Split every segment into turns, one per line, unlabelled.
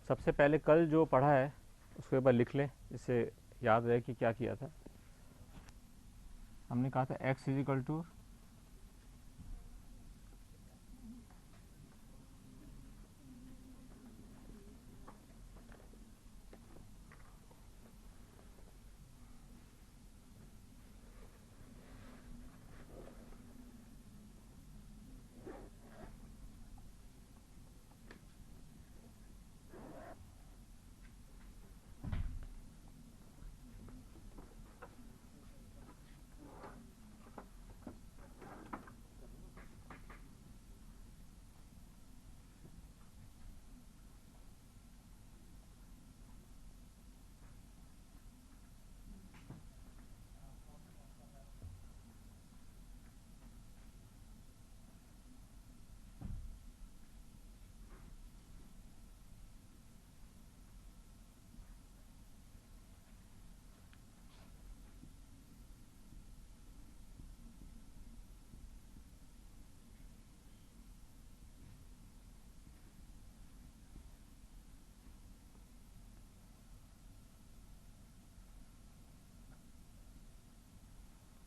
सबसे पहले कल जो पढ़ा है उसको एक बार लिख लें, इससे याद रहे कि क्या किया था। हमने कहा था x is equal to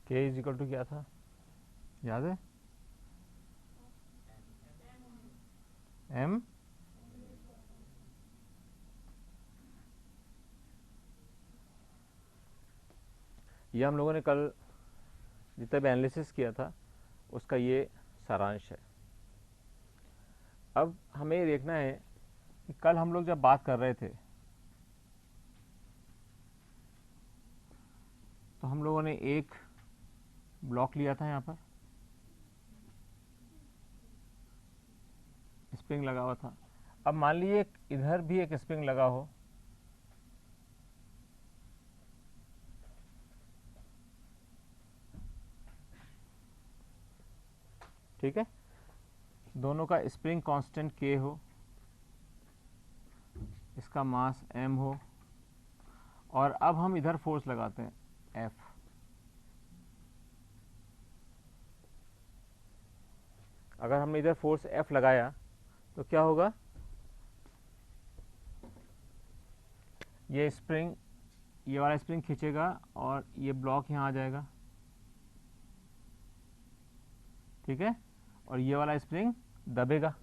k is equal to क्या था, याद है? m ये हम लोगों ने कल जितना भी एनालिसिस किया था उसका ये सारांश है। अब हमें ये देखना है कि कल हम लोग जब बात कर रहे थे तो हम लोगों ने एक ब्लॉक लिया था, यहाँ पर स्प्रिंग लगा हुआ था। अब मान लीजिए इधर भी एक स्प्रिंग लगा हो, ठीक है, दोनों का स्प्रिंग कांस्टेंट k हो, इसका मास m हो, और अब हम इधर फोर्स लगाते हैं F। अगर हमने इधर फोर्स F लगाया तो क्या होगा, ये स्प्रिंग, ये वाला स्प्रिंग खींचेगा और ये ब्लॉक यहाँ आ जाएगा, ठीक है, और ये वाला स्प्रिंग दबेगा।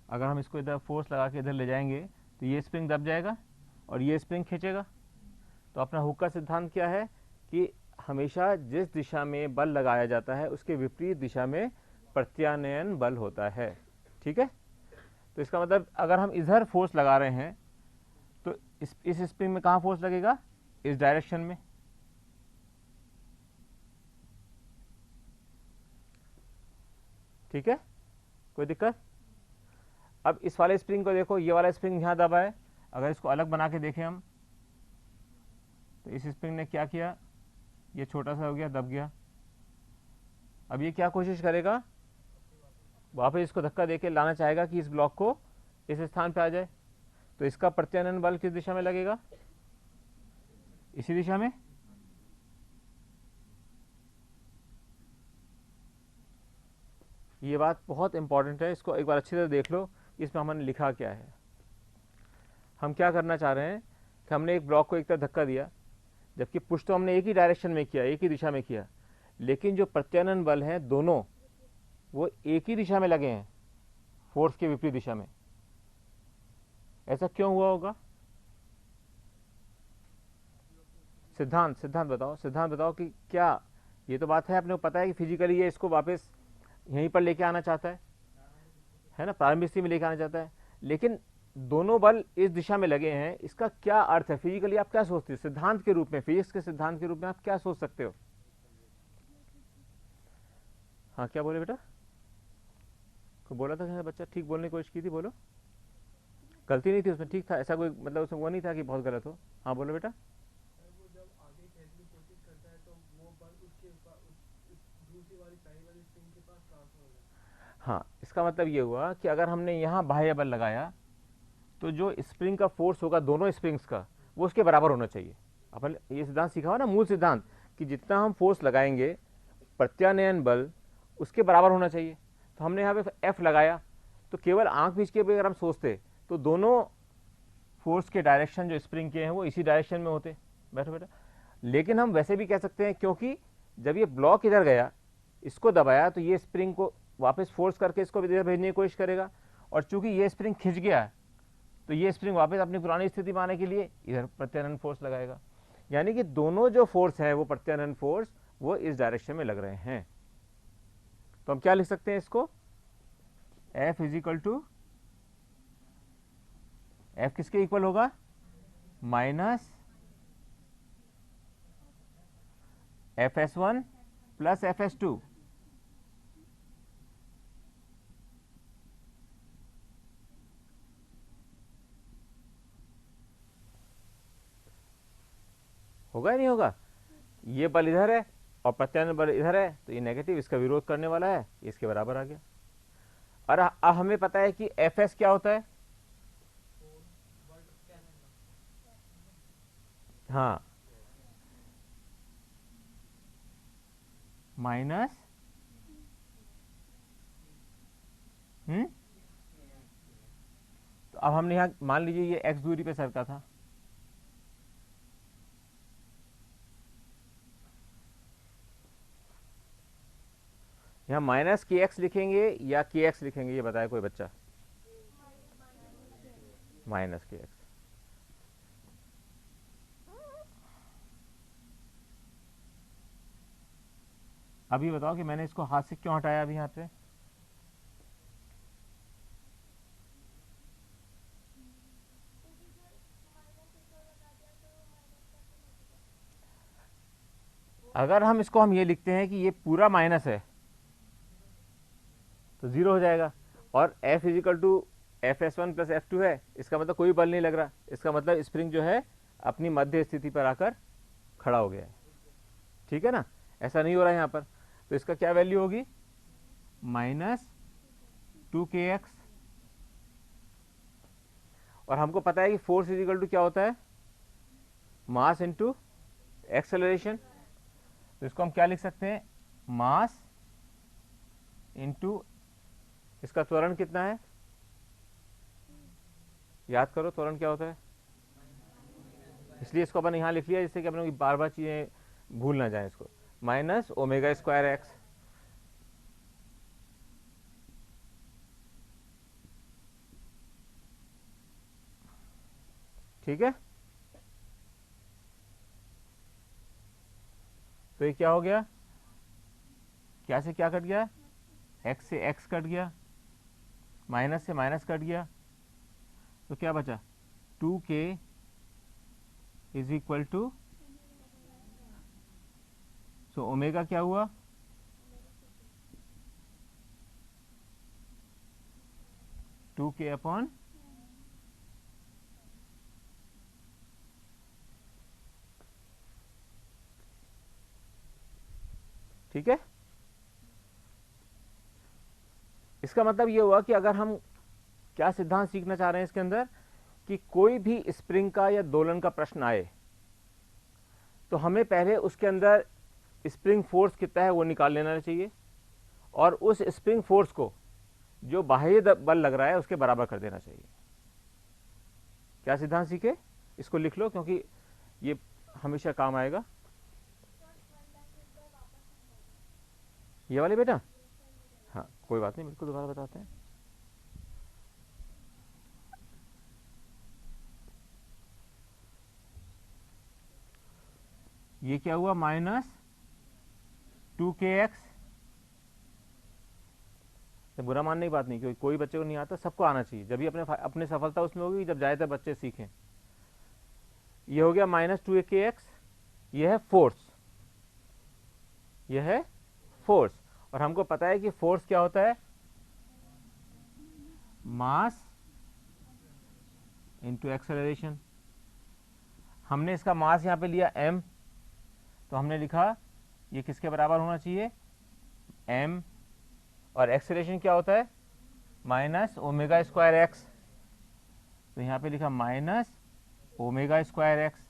अगर हम इसको इधर फोर्स लगा के इधर ले जाएंगे तो ये स्प्रिंग दब जाएगा और ये स्प्रिंग खींचेगा। तो अपना हुक का सिद्धांत क्या है कि हमेशा जिस दिशा में बल लगाया जाता है उसके विपरीत दिशा में प्रत्यानयन बल होता है, ठीक है। तो इसका मतलब अगर हम इधर फोर्स लगा रहे हैं तो इस स्प्रिंग में कहाँ फोर्स लगेगा, इस डायरेक्शन में, ठीक है, कोई दिक्कत? अब इस वाले स्प्रिंग को देखो, ये वाला स्प्रिंग यहाँ दबा है। अगर इसको अलग बना के देखें हम तो इस स्प्रिंग ने क्या किया, ये छोटा सा हो गया, दब गया। अब ये क्या कोशिश करेगा, वापस इसको धक्का देके लाना चाहेगा कि इस ब्लॉक को इस स्थान पे आ जाए। तो इसका प्रत्यानयन बल किस दिशा में लगेगा, इसी दिशा में। ये बात बहुत इंपॉर्टेंट है, इसको एक बार अच्छी तरह देख लो, इसमें हमने लिखा क्या है। हम क्या करना चाह रहे हैं कि हमने एक ब्लॉक को एक तरफ धक्का दिया, जबकि पुश तो हमने एक ही डायरेक्शन में किया, एक ही दिशा में किया, लेकिन जो प्रत्यानयन बल है दोनों वो एक ही दिशा में लगे हैं, फोर्स के विपरीत दिशा में। ऐसा क्यों हुआ होगा, सिद्धांत बताओ कि क्या, ये तो बात है, अपने को पता है कि फिजिकली ये इसको वापस यहीं पर लेके आना चाहता है ना, प्रारंभिक स्थिति में लेके आना चाहता है, लेकिन दोनों बल इस दिशा में लगे हैं। इसका क्या अर्थ है फिजिकली, आप क्या सोचते हो सिद्धांत के रूप में, फिजिक्स के सिद्धांत के रूप में आप क्या सोच सकते हो? हाँ, क्या बोले बेटा, को बोला था बच्चा, ठीक बोलने की कोशिश की थी, बोलो। गलती नहीं थी उसमें, ठीक था, ऐसा कोई मतलब उसमें वो नहीं था कि बहुत गलत हो। हाँ बोलो बेटा। हाँ, इसका मतलब ये हुआ कि अगर हमने यहाँ बाह्य बल लगाया तो जो स्प्रिंग का फोर्स होगा दोनों स्प्रिंग्स का वो उसके बराबर होना चाहिए। अपन ये सिद्धांत सीखा हुआ ना, मूल सिद्धांत, कि जितना हम फोर्स लगाएंगे प्रत्यानयन बल उसके बराबर होना चाहिए। तो हमने यहाँ पे F लगाया, तो केवल आंख मीच के अगर हम सोचते तो दोनों फोर्स के डायरेक्शन जो स्प्रिंग के हैं वो इसी डायरेक्शन में होते। बैठो बेटा। लेकिन हम वैसे भी कह सकते हैं, क्योंकि जब ये ब्लॉक इधर गया, इसको दबाया, तो ये स्प्रिंग को वापस फोर्स करके इसको इधर भेजने की कोशिश करेगा, और चूंकि ये स्प्रिंग खिंच गया है, तो ये स्प्रिंग वापस अपनी पुरानी स्थिति में आने के लिए इधर प्रत्यानयन फोर्स लगाएगा। यानी कि दोनों जो फोर्स है वो प्रत्यानयन फोर्स वो इस डायरेक्शन में लग रहे हैं। तो हम क्या लिख सकते हैं इसको, F is equal to, F किसके इक्वल होगा, माइनस Fs1 प्लस Fs2। होगा या नहीं होगा? ये बल इधर है और प्रत्यानयन बल इधर है, तो ये नेगेटिव इसका विरोध करने वाला है, इसके बराबर आ गया। और अब हमें पता है कि Fs क्या होता है, हाँ, माइनस तो अब हमने यहाँ मान लीजिए ये x दूरी पे सरका था, यहाँ माइनस के एक्स लिखेंगे या के एक्स लिखेंगे, ये बताए कोई बच्चा? Minus k x. अभी बताओ कि मैंने इसको हाथ से क्यों हटाया अभी यहाँ पे? अगर हम इसको हम ये लिखते हैं कि ये पूरा माइनस है तो जीरो हो जाएगा, और F is equal to Fs1 plus F2 है, इसका मतलब कोई बल नहीं लग रहा, इसका मतलब स्प्रिंग जो है अपनी मध्य स्थिति पर आकर खड़ा हो गया है। ठीक है ना, ऐसा नहीं हो रहा है यहाँ पर, तो इसका क्या वैल्यू होगी, माइनस 2kx। और हमको पता है कि फोर्स इजिकल टू क्या होता है, मास इंटू एक्सेलरेशन। तो इसको हम क्या लिख सकते हैं, मास इंटू इसका त्वरण कितना है, याद करो त्वरण क्या होता है, इसलिए इसको अपन यहाँ लिख लिया जिससे कि अपन बार बार चीजें भूल ना जाए। इसको माइनस ओमेगा स्क्वायर एक्स। ठीक है, तो ये क्या हो गया, क्या से क्या कट गया, x से x कट गया, माइनस से माइनस कट गया, तो क्या बचा, 2k is equal to, so omega क्या हुआ, टू के अपॉन ठीक है। इसका मतलब ये हुआ कि अगर हम क्या सिद्धांत सीखना चाह रहे हैं इसके अंदर, कि कोई भी स्प्रिंग का या दोलन का प्रश्न आए तो हमें पहले उसके अंदर स्प्रिंग फोर्स कितना है वो निकाल लेना चाहिए, और उस स्प्रिंग फोर्स को जो बाह्य बल लग रहा है उसके बराबर कर देना चाहिए। क्या सिद्धांत सीखे, इसको लिख लो क्योंकि ये हमेशा काम आएगा। ये वाले बेटा, हाँ कोई बात नहीं, बिल्कुल दोबारा बताते हैं। ये क्या हुआ, माइनस 2kx। बुरा मानने की बात नहीं, क्योंकि कोई बच्चे को नहीं आता, सबको आना चाहिए, जब भी अपने सफलता उसमें होगी जब ज़्यादातर बच्चे सीखें। ये हो गया माइनस 2kx, यह है फोर्स, यह है फोर्स, और हमको पता है कि फोर्स क्या होता है, मास इंटू एक्सेलरेशन। हमने इसका मास यहाँ पे लिया m, तो हमने लिखा ये किसके बराबर होना चाहिए, m, और एक्सेलरेशन क्या होता है, माइनस ओमेगा स्क्वायर एक्स, तो यहाँ पे लिखा माइनस ओमेगा स्क्वायर एक्स।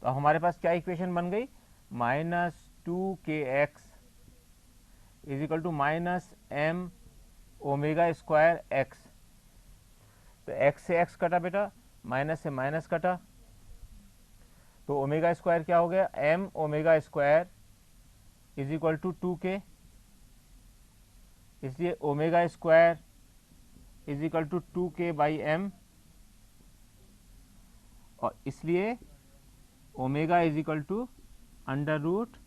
तो अब हमारे पास क्या इक्वेशन बन गई, minus 2kx is equal to minus m omega square x. तो x से x कटा बेटा, माइनस से माइनस कटा, तो ओमेगा स्क्वायर क्या हो गया, m omega square is equal to 2k, इसलिए omega square is equal to 2k by m, और इसलिए omega is equal to under root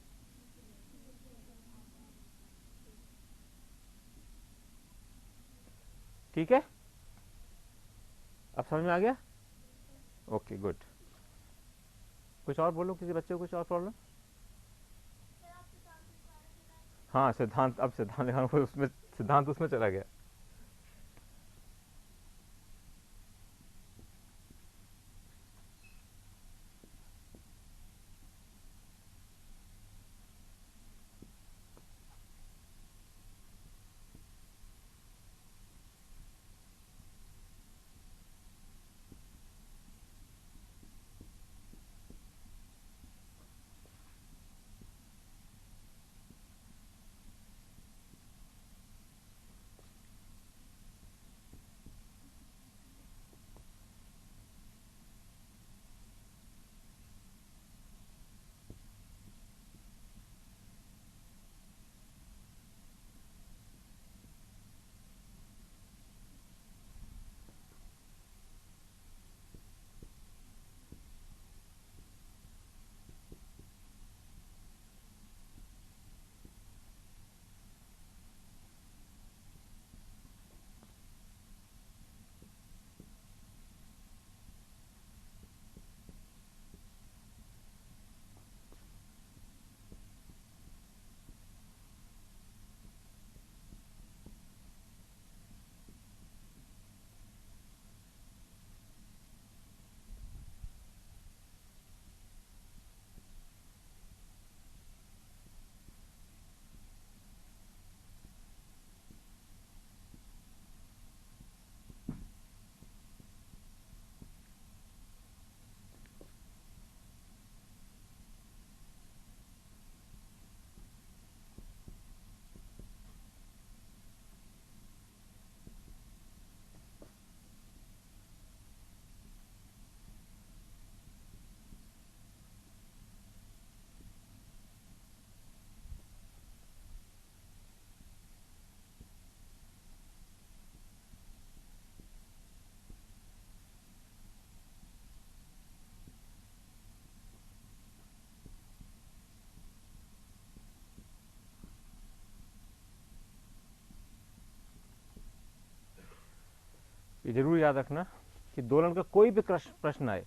ठीक है, अब समझ में आ गया? Okay good. कुछ और बोलो, किसी बच्चे को कुछ और प्रॉब्लम? हाँ सिद्धांत, अब सिद्धांत दिखाना, उसमें सिद्धांत उसमें चला गया। ये जरूर याद रखना कि दोलन का कोई भी प्रश्न आए,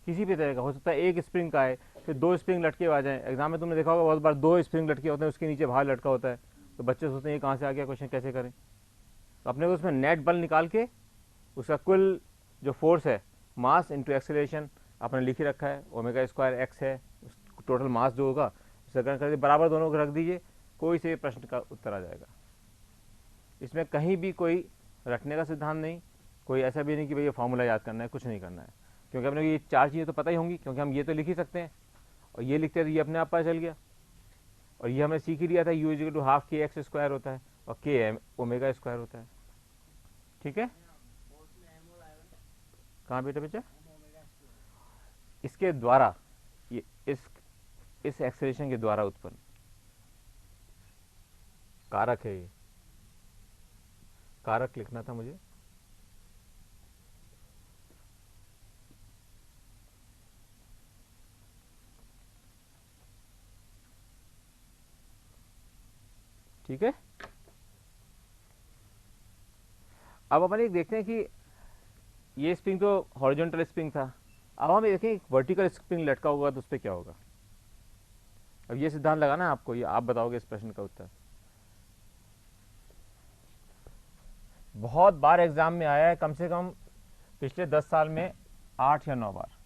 किसी भी तरह का, हो सकता है एक स्प्रिंग का आए, फिर दो स्प्रिंग लटके आ जाए। एग्जाम में तुमने देखा होगा बहुत बार दो स्प्रिंग लटके होते हैं, उसके नीचे भार लटका होता है, तो बच्चे सोचते हैं ये कहाँ से आ गया, क्वेश्चन कैसे करें। तो अपने को उसमें नेट बल निकाल के उसका कुल जो फोर्स है, मास इंटू एक्सेलरेशन आपने लिख ही रखा है, ओमेगा स्क्वायर एक्स है, टोटल मास जो होगा उसे गणना करके बराबर दोनों को रख दीजिए, कोई से प्रश्न का उत्तर आ जाएगा। इसमें कहीं भी कोई रटने का सिद्धांत नहीं, कोई ऐसा भी नहीं कि भैया फॉर्मूला याद करना है, कुछ नहीं करना है, क्योंकि अपने ये चार चीज़ें तो पता ही होंगी, क्योंकि हम ये तो लिख ही सकते हैं, और ये लिखते तो ये अपने आप पता चल गया, और ये हमने सीख ही लिया था यू इज टू हाफ के एक्स स्क्वायर होता है और के एम ओमेगा स्क्वायर होता है। ठीक है, कहाँ बेटा बच्चा, इसके द्वारा, ये इस एक्सेलरेशन के द्वारा उत्पन्न कारक है, ये कारक लिखना था मुझे। ठीक है, अब अपन एक देखते हैं कि ये स्प्रिंग तो हॉरिजॉन्टल स्प्रिंग था, अब हम देखें वर्टिकल स्प्रिंग लटका होगा तो उस पर क्या होगा। अब ये सिद्धांत लगाना है आपको, ये आप बताओगे इस प्रश्न का उत्तर। बहुत बार एग्जाम में आया है, कम से कम पिछले 10 साल में 8 या 9 बार।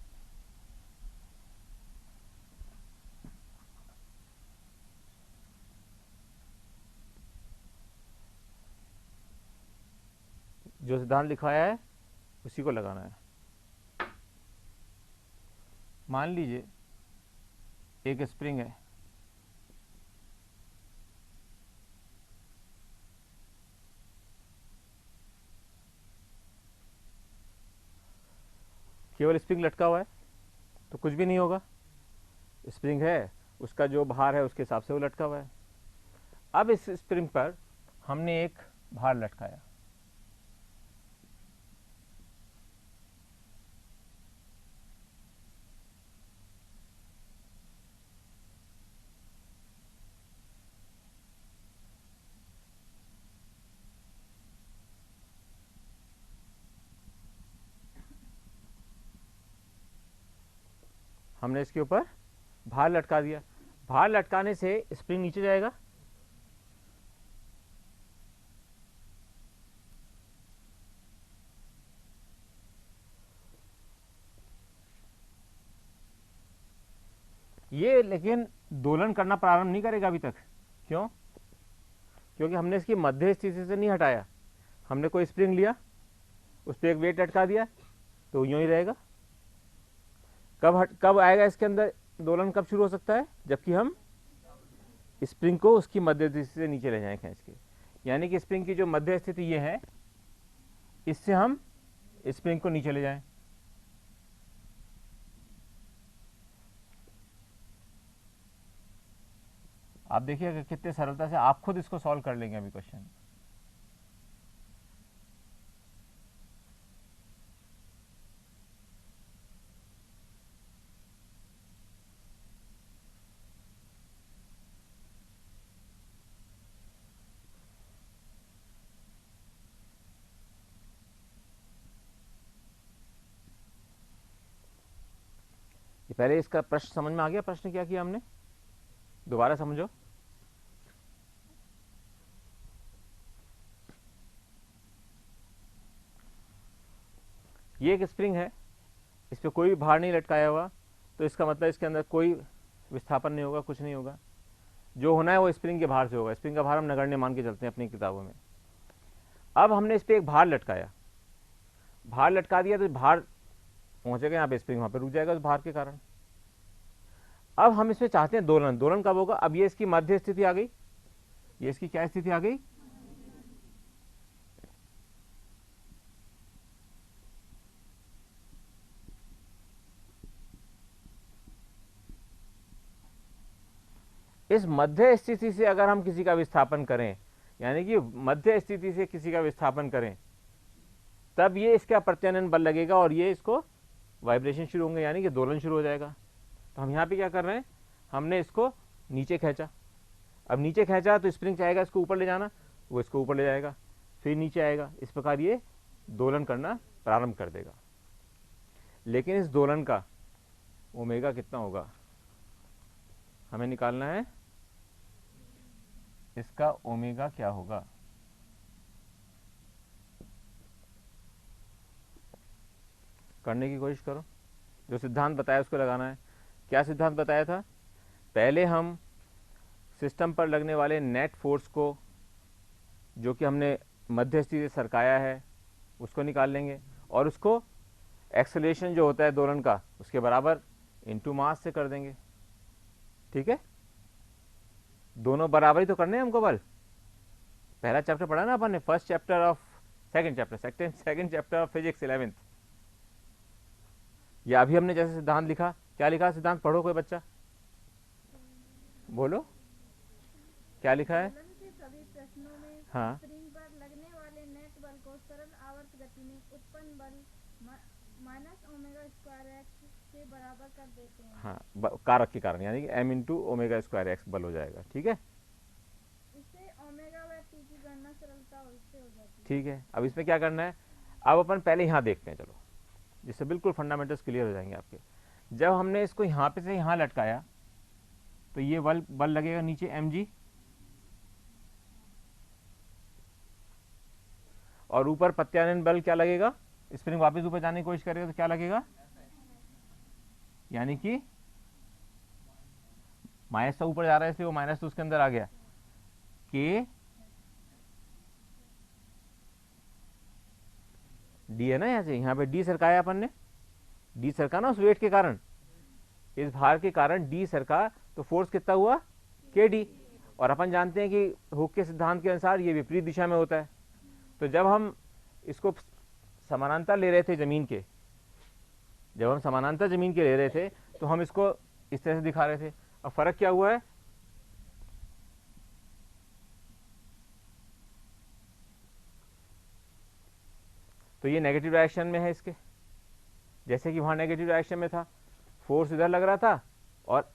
जो सिद्धांत लिखवाया है उसी को लगाना है। मान लीजिए एक स्प्रिंग है, केवल स्प्रिंग लटका हुआ है तो कुछ भी नहीं होगा, स्प्रिंग है उसका जो भार है उसके हिसाब से वो लटका हुआ है। अब इस स्प्रिंग पर हमने एक भार लटकाया, हमने इसके ऊपर भार लटका दिया। भार लटकाने से स्प्रिंग नीचे जाएगा, ये लेकिन दोलन करना प्रारंभ नहीं करेगा अभी तक। क्यों? क्योंकि हमने इसकी मध्य स्थिति से नहीं हटाया। हमने कोई स्प्रिंग लिया, उस पर एक वेट लटका दिया तो यूं ही रहेगा। कब आएगा इसके अंदर दोलन? कब शुरू हो सकता है? जबकि हम स्प्रिंग को उसकी मध्य स्थिति से नीचे ले जाएं खींच के। यानी कि स्प्रिंग की जो मध्य स्थिति ये है, इससे हम स्प्रिंग को नीचे ले जाएं। आप देखिए कितने सरलता से आप खुद इसको सॉल्व कर लेंगे अभी क्वेश्चन। पहले इसका प्रश्न समझ में आ गया? प्रश्न क्या किया हमने, दोबारा समझो। ये एक स्प्रिंग है, इस पर कोई भी भार नहीं लटकाया हुआ, तो इसका मतलब इसके अंदर कोई विस्थापन नहीं होगा, कुछ नहीं होगा। जो होना है वो स्प्रिंग के भार से होगा। स्प्रिंग का भार हम नगण्य मान के चलते हैं अपनी किताबों में। अब हमने इस पर एक भार लटकाया, भार लटका दिया तो भार पहुंचेगा यहाँ पे, स्प्रिंग वहां पे रुक जाएगा उस भार के कारण। अब हम इसमें चाहते हैं दोलन। दोलन कब होगा? अब ये इसकी मध्य स्थिति आ गई, ये इसकी क्या स्थिति आ गई? इस मध्य स्थिति से अगर हम किसी का विस्थापन करें, यानी कि मध्य स्थिति से किसी का विस्थापन करें, तब ये इसका प्रत्यानयन बल लगेगा और ये इसको वाइब्रेशन शुरू होंगे, यानी कि दोलन शुरू हो जाएगा। तो हम यहाँ पे क्या कर रहे हैं, हमने इसको नीचे खींचा। अब नीचे खींचा तो स्प्रिंग चाहेगा इसको ऊपर ले जाना, वो इसको ऊपर ले जाएगा, फिर नीचे आएगा। इस प्रकार ये दोलन करना प्रारंभ कर देगा। लेकिन इस दोलन का ओमेगा कितना होगा हमें निकालना है। इसका ओमेगा क्या होगा? करने की कोशिश करो। जो सिद्धांत बताया उसको लगाना है। क्या सिद्धांत बताया था? पहले हम सिस्टम पर लगने वाले नेट फोर्स को, जो कि हमने मध्य स्थिति से सरकाया है, उसको निकाल लेंगे और उसको एक्सेलरेशन जो होता है दोलन का उसके बराबर इनटू मास से कर देंगे। ठीक है, दोनों बराबर ही तो करने हैं हमको बल। पहला चैप्टर पढ़ा ना अपन ने, first chapter of second chapter of physics 11th। या अभी हमने जैसे सिद्धांत लिखा, क्या लिखा सिद्धांत? पढ़ो कोई बच्चा, बोलो क्या लिखा है?
सभी प्रश्नों में
हाँ,
स्प्रिंग पर लगने वाले नेट बल को सरल आवर्त गति में उत्पन्न बल माइनस ओमेगा स्क्वायर एक्स के बराबर कर देते हैं।
हाँ, कारक के कारण, यानी कि m into omega square x बल हो जाएगा। ठीक है,
इससे ओमेगा व टी की गणना सरलता से हो जाती है।
ठीक है। अब इसमें क्या करना है, अब अपन पहले यहाँ देखते हैं, चलो, जिससे बिल्कुल फंडामेंटल्स क्लियर हो जाएंगे आपके। जब हमने इसको यहाँ पे से यहाँ लटकाया तो ये बल लगेगा नीचे mg, और ऊपर प्रत्यानयन बल क्या लगेगा? स्प्रिंग वापस ऊपर जाने की कोशिश करेगा तो क्या लगेगा? यानी कि माइनस से ऊपर जा रहा है इसलिए वो माइनस तो उसके अंदर आ गया, के डी है ना, यहाँ पे डी सरकाया अपन ने, डी सरका ना उस वेट के कारण, इस भार के कारण डी सरका, तो फोर्स कितना हुआ? के डी। और अपन जानते हैं कि हुक के सिद्धांत के अनुसार ये विपरीत दिशा में होता है। तो जब हम इसको समानांतर ले रहे थे जमीन के, जब हम समानांतर जमीन के ले रहे थे तो हम इसको इस तरह से दिखा रहे थे। अब फर्क क्या हुआ है, तो ये नेगेटिव डायरेक्शन में है इसके, जैसे कि वहां नेगेटिव डायरेक्शन में था, फोर्स इधर लग रहा था और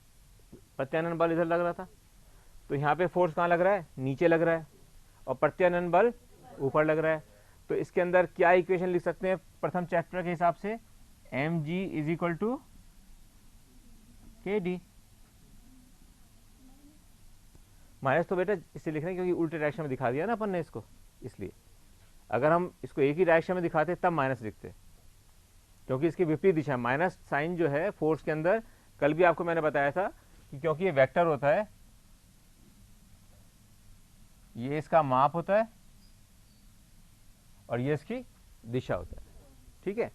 प्रत्यानयन बल इधर लग रहा था। तो यहाँ पे फोर्स कहाँ लग रहा है, नीचे लग रहा है, और प्रत्यानयन बल ऊपर लग रहा है। तो इसके अंदर क्या इक्वेशन लिख सकते हैं प्रथम चैप्टर के हिसाब से, m g is equal to k d. Minus तो बेटा इससे लिख रहे हैं क्योंकि उल्टे डायरेक्शन में दिखा दिया ना अपन ने इसको, इसलिए अगर हम इसको एक ही डायरेक्शन में दिखाते तब माइनस लिखते, क्योंकि इसकी विपरीत दिशा है। माइनस साइन जो है फोर्स के अंदर, कल भी आपको मैंने बताया था कि क्योंकि ये वेक्टर होता है, ये इसका माप होता है और ये इसकी दिशा होता है, ठीक है।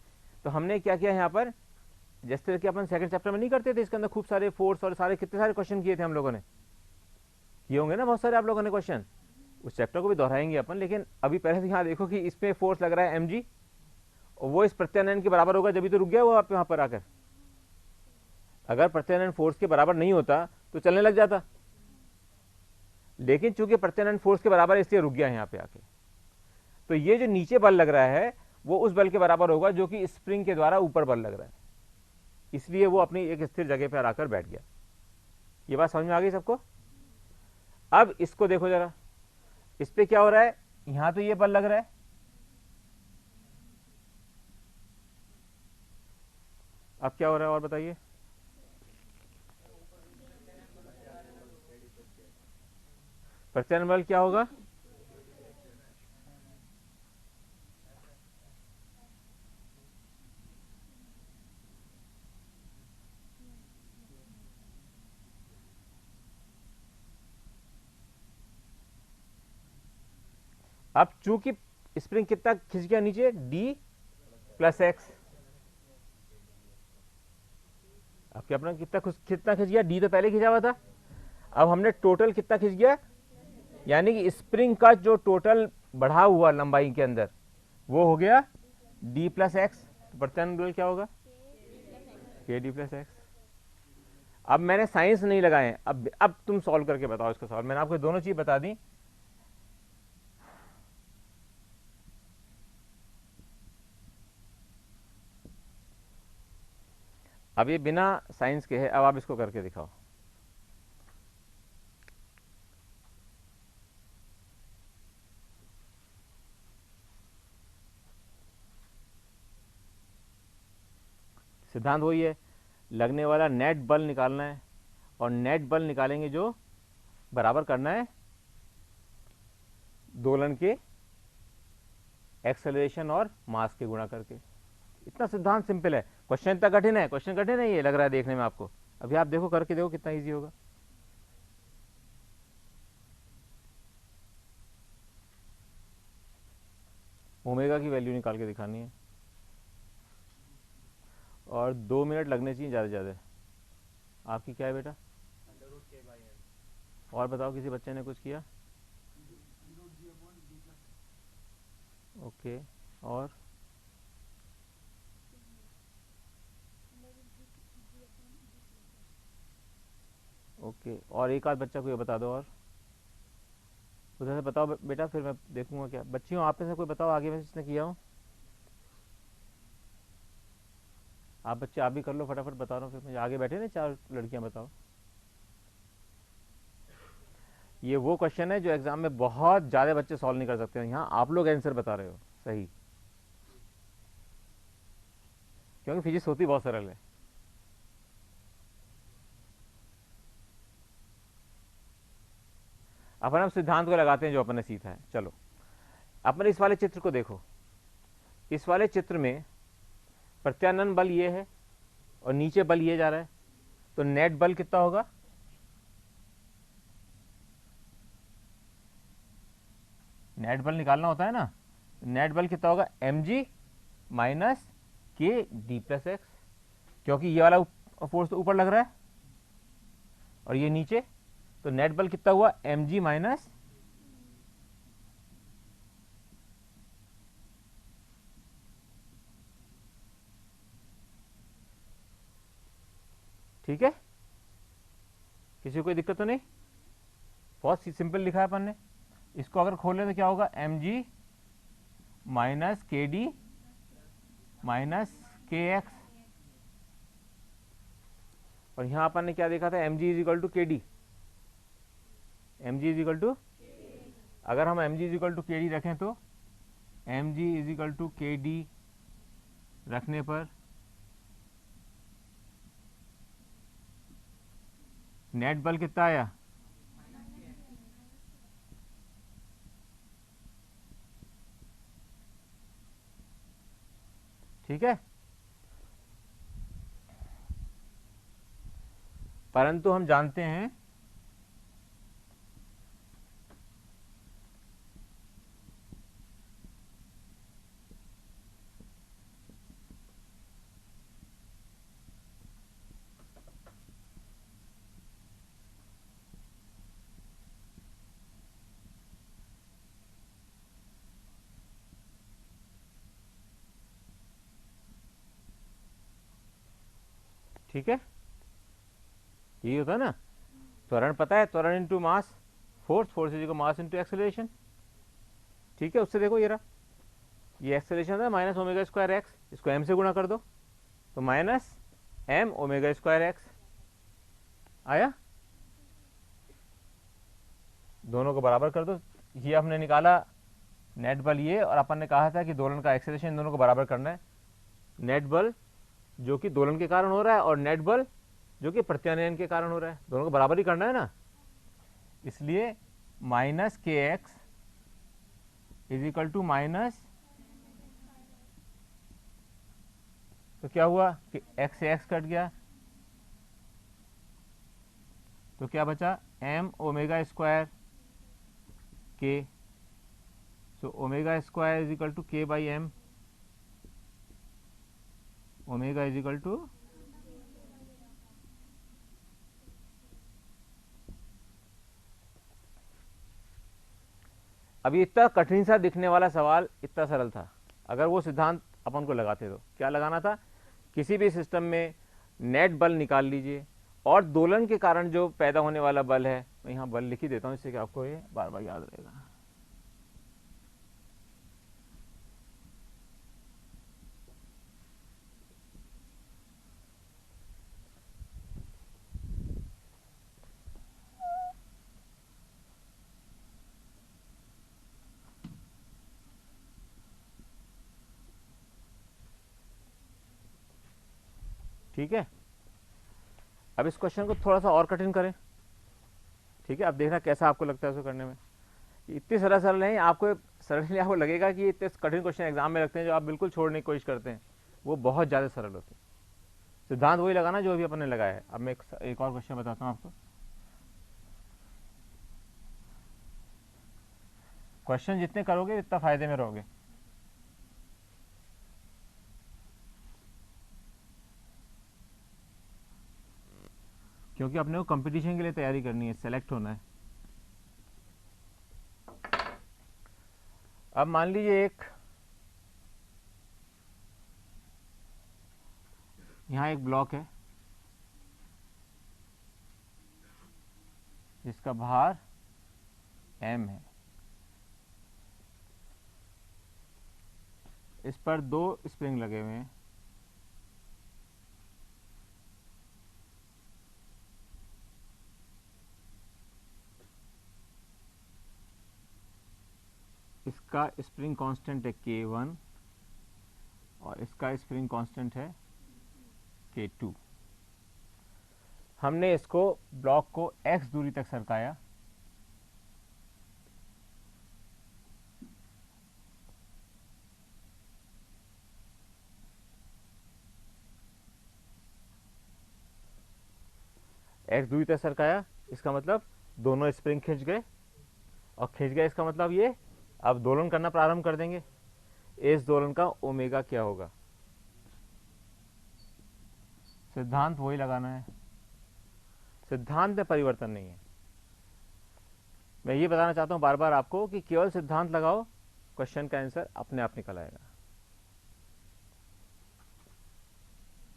तो हमने क्या किया यहाँ पर, जिस तरह कि अपन सेकंड चैप्टर में नहीं करते थे, इसके अंदर खूब सारे फोर्स और सारे कितने सारे क्वेश्चन किए थे हम लोगों ने, किए होंगे ना बहुत सारे आप लोगों ने क्वेश्चन, उस चैप्टर को भी दोहराएंगे अपन। लेकिन अभी पहले से यहाँ देखो कि इसमें फोर्स लग रहा है एम जी, और वो इस प्रत्यानयन के बराबर होगा, जब भी तो रुक गया वो आप यहाँ पर आकर। अगर प्रत्यानयन फोर्स के बराबर नहीं होता तो चलने लग जाता, लेकिन चूंकि प्रत्यानयन फोर्स के बराबर है इसलिए रुक गया यहाँ पे आके। तो ये जो नीचे बल लग रहा है वो उस बल के बराबर होगा जो कि स्प्रिंग के द्वारा ऊपर बल लग रहा है, इसलिए वो अपनी एक स्थिर जगह पर आकर बैठ गया। ये बात समझ में आ गई सबको। अब इसको देखो जरा, इस पे क्या हो रहा है, यहां तो ये बल लग रहा है, अब क्या हो रहा है और बताइए। प्रत्यानयन बल क्या होगा, अब चूंकि स्प्रिंग कितना खिंच गया नीचे, डी प्लस एक्स। अब क्या अपना कितना खिंच गया, डी तो पहले खिंचा हुआ था, अब हमने टोटल कितना खिंच गया, यानी कि स्प्रिंग का जो टोटल बढ़ा हुआ लंबाई के अंदर वो हो गया डी प्लस एक्स। तो प्रत्यानयन बल क्या होगा, के डी प्लस एक्स। अब मैंने साइंस नहीं लगाए, अब तुम सॉल्व करके बताओ इसका सवाल। मैंने आपको दोनों चीज बता दी, अब ये बिना साइंस के है, अब आप इसको करके दिखाओ। सिद्धांत वही है, लगने वाला नेट बल निकालना है, और नेट बल निकालेंगे जो बराबर करना है दोलन के एक्सेलरेशन और मास के गुणा करके। इतना सिद्धांत सिंपल है। क्वेश्चन इतना कठिन है, क्वेश्चन कठिन है ये लग रहा है देखने में आपको, अभी आप देखो करके देखो कितना इजी होगा। ओमेगा की वैल्यू निकाल के दिखानी है, और 2 मिनट लगने चाहिए ज़्यादा से ज़्यादा। आपकी क्या है बेटा, और बताओ किसी बच्चे ने कुछ किया, ओके, और ओके, और एक आध बच्चा कोई बता दो, और उधर से बताओ बेटा, फिर मैं देखूंगा क्या। बच्चियों आप में से कोई बताओ आगे में जिसने किया हो, आप बच्चे आप भी कर लो फटाफट, बता रहा हूँ फिर मैं, आगे बैठे ना 4 लड़कियां, बताओ। ये वो क्वेश्चन है जो एग्जाम में बहुत ज़्यादा बच्चे सॉल्व नहीं कर सकते हैं, यहाँ आप लोग आंसर बता रहे हो सही, क्योंकि फिजिक्स होती बहुत सरल है। अपन अब सिद्धांत को लगाते हैं जो अपन ने सीखा है। चलो अपन इस वाले चित्र को देखो, इस वाले चित्र में प्रत्यानयन बल ये है और नीचे बल ये जा रहा है, तो नेट बल कितना होगा, नेट बल निकालना होता है ना, नेट बल कितना होगा, m g minus k D plus x, क्योंकि ये वाला फोर्स तो ऊपर लग रहा है और ये नीचे, तो नेट बल कितना हुआ, एम जी माइनस ठीक है, किसी को कोई दिक्कत तो नहीं? बहुत सिंपल लिखा है अपन ने। इसको अगर खोलें तो क्या होगा, m g minus k d minus k x, और यहां अपन ने क्या देखा था, m g is equal to k d, m g is equal to, अगर हम m g is equal to k d रखें तो m g is equal to k d रखने पर नेट बल कितना आया, ठीक है। परंतु हम जानते हैं ठीक है, यही होता है ना, त्वरण पता है, त्वरण into mass, force, force is equal mass into acceleration, ठीक है। उससे देखो ये रहा, ये एक्सेलरेशन है माइनस ओमेगा स्क्वायर एक्स, इसको एम से गुणा कर दो तो minus M omega square X आया, दोनों को बराबर कर दो। ये आपने निकाला नेट बल ये, और अपन ने कहा था कि दोलन का एक्सेलरेशन इन दोनों को बराबर करना है, नेट बल जो कि दोलन के कारण हो रहा है और नेट बल जो कि प्रत्यानयन के कारण हो रहा है, दोनों को बराबर ही करना है ना, इसलिए minus k x is equal to minus, तो क्या हुआ कि x से x कट गया तो क्या बचा, m omega square k, so omega square is equal to k by m, omega is equal to, अभी इतना कठिन सा दिखने वाला सवाल इतना सरल था, अगर वो सिद्धांत अपन को लगाते तो क्या लगाना था, किसी भी सिस्टम में नेट बल निकाल लीजिए और दोलन के कारण जो पैदा होने वाला बल है, मैं यहाँ बल लिख ही देता हूँ इससे कि आपको ये बार बार याद रहेगा। ठीक है, अब इस क्वेश्चन को थोड़ा सा और कठिन करें, ठीक है, अब देखना कैसा आपको लगता है उसको करने में। इतनी सरल सरल नहीं, आपको सडनली आपको लगेगा कि इतने कठिन क्वेश्चन एग्जाम में लगते हैं जो आप बिल्कुल छोड़ने की कोशिश करते हैं, वो बहुत ज़्यादा सरल होते हैं। सिद्धांत वही लगाना जो अभी अपन ने लगाया है। अब मैं एक और क्वेश्चन बताता हूँ आपको, क्वेश्चन जितने करोगे इतना फायदे में रहोगे। क्योंकि अपने को कंपटीशन के लिए तैयारी करनी है, सेलेक्ट होना है। अब मान लीजिए यहाँ एक ब्लॉक है जिसका भार m है, इस पर 2 स्प्रिंग लगे हुए हैं, इसका स्प्रिंग कांस्टेंट है K1 और इसका स्प्रिंग कांस्टेंट है K2। हमने इसको ब्लॉक को x दूरी तक सरकाया, x दूरी तक सरकाया, इसका मतलब दोनों स्प्रिंग खिंच गए, और खिंच गए इसका मतलब ये अब दोलन करना प्रारंभ कर देंगे। इस दोलन का ओमेगा क्या होगा, सिद्धांत वही लगाना है, सिद्धांत में परिवर्तन नहीं है। मैं ये बताना चाहता हूं बार बार आपको कि केवल सिद्धांत लगाओ, क्वेश्चन का आंसर अपने आप निकल आएगा।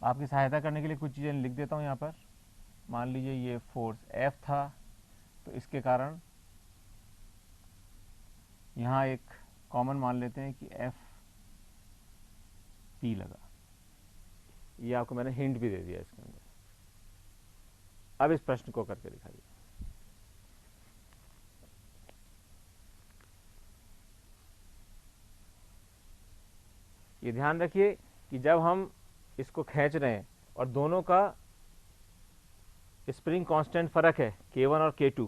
आपकी सहायता करने के लिए कुछ चीजें लिख देता हूं यहां पर। मान लीजिए ये फोर्स F था, तो इसके कारण यहाँ एक कॉमन मान लेते हैं कि F P लगा। ये आपको मैंने हिंट भी दे दिया इसके अंदर। अब इस प्रश्न को करके दिखाइए। ये ध्यान रखिए कि जब हम इसको खींच रहे हैं और दोनों का स्प्रिंग कांस्टेंट फर्क है K1 और K2,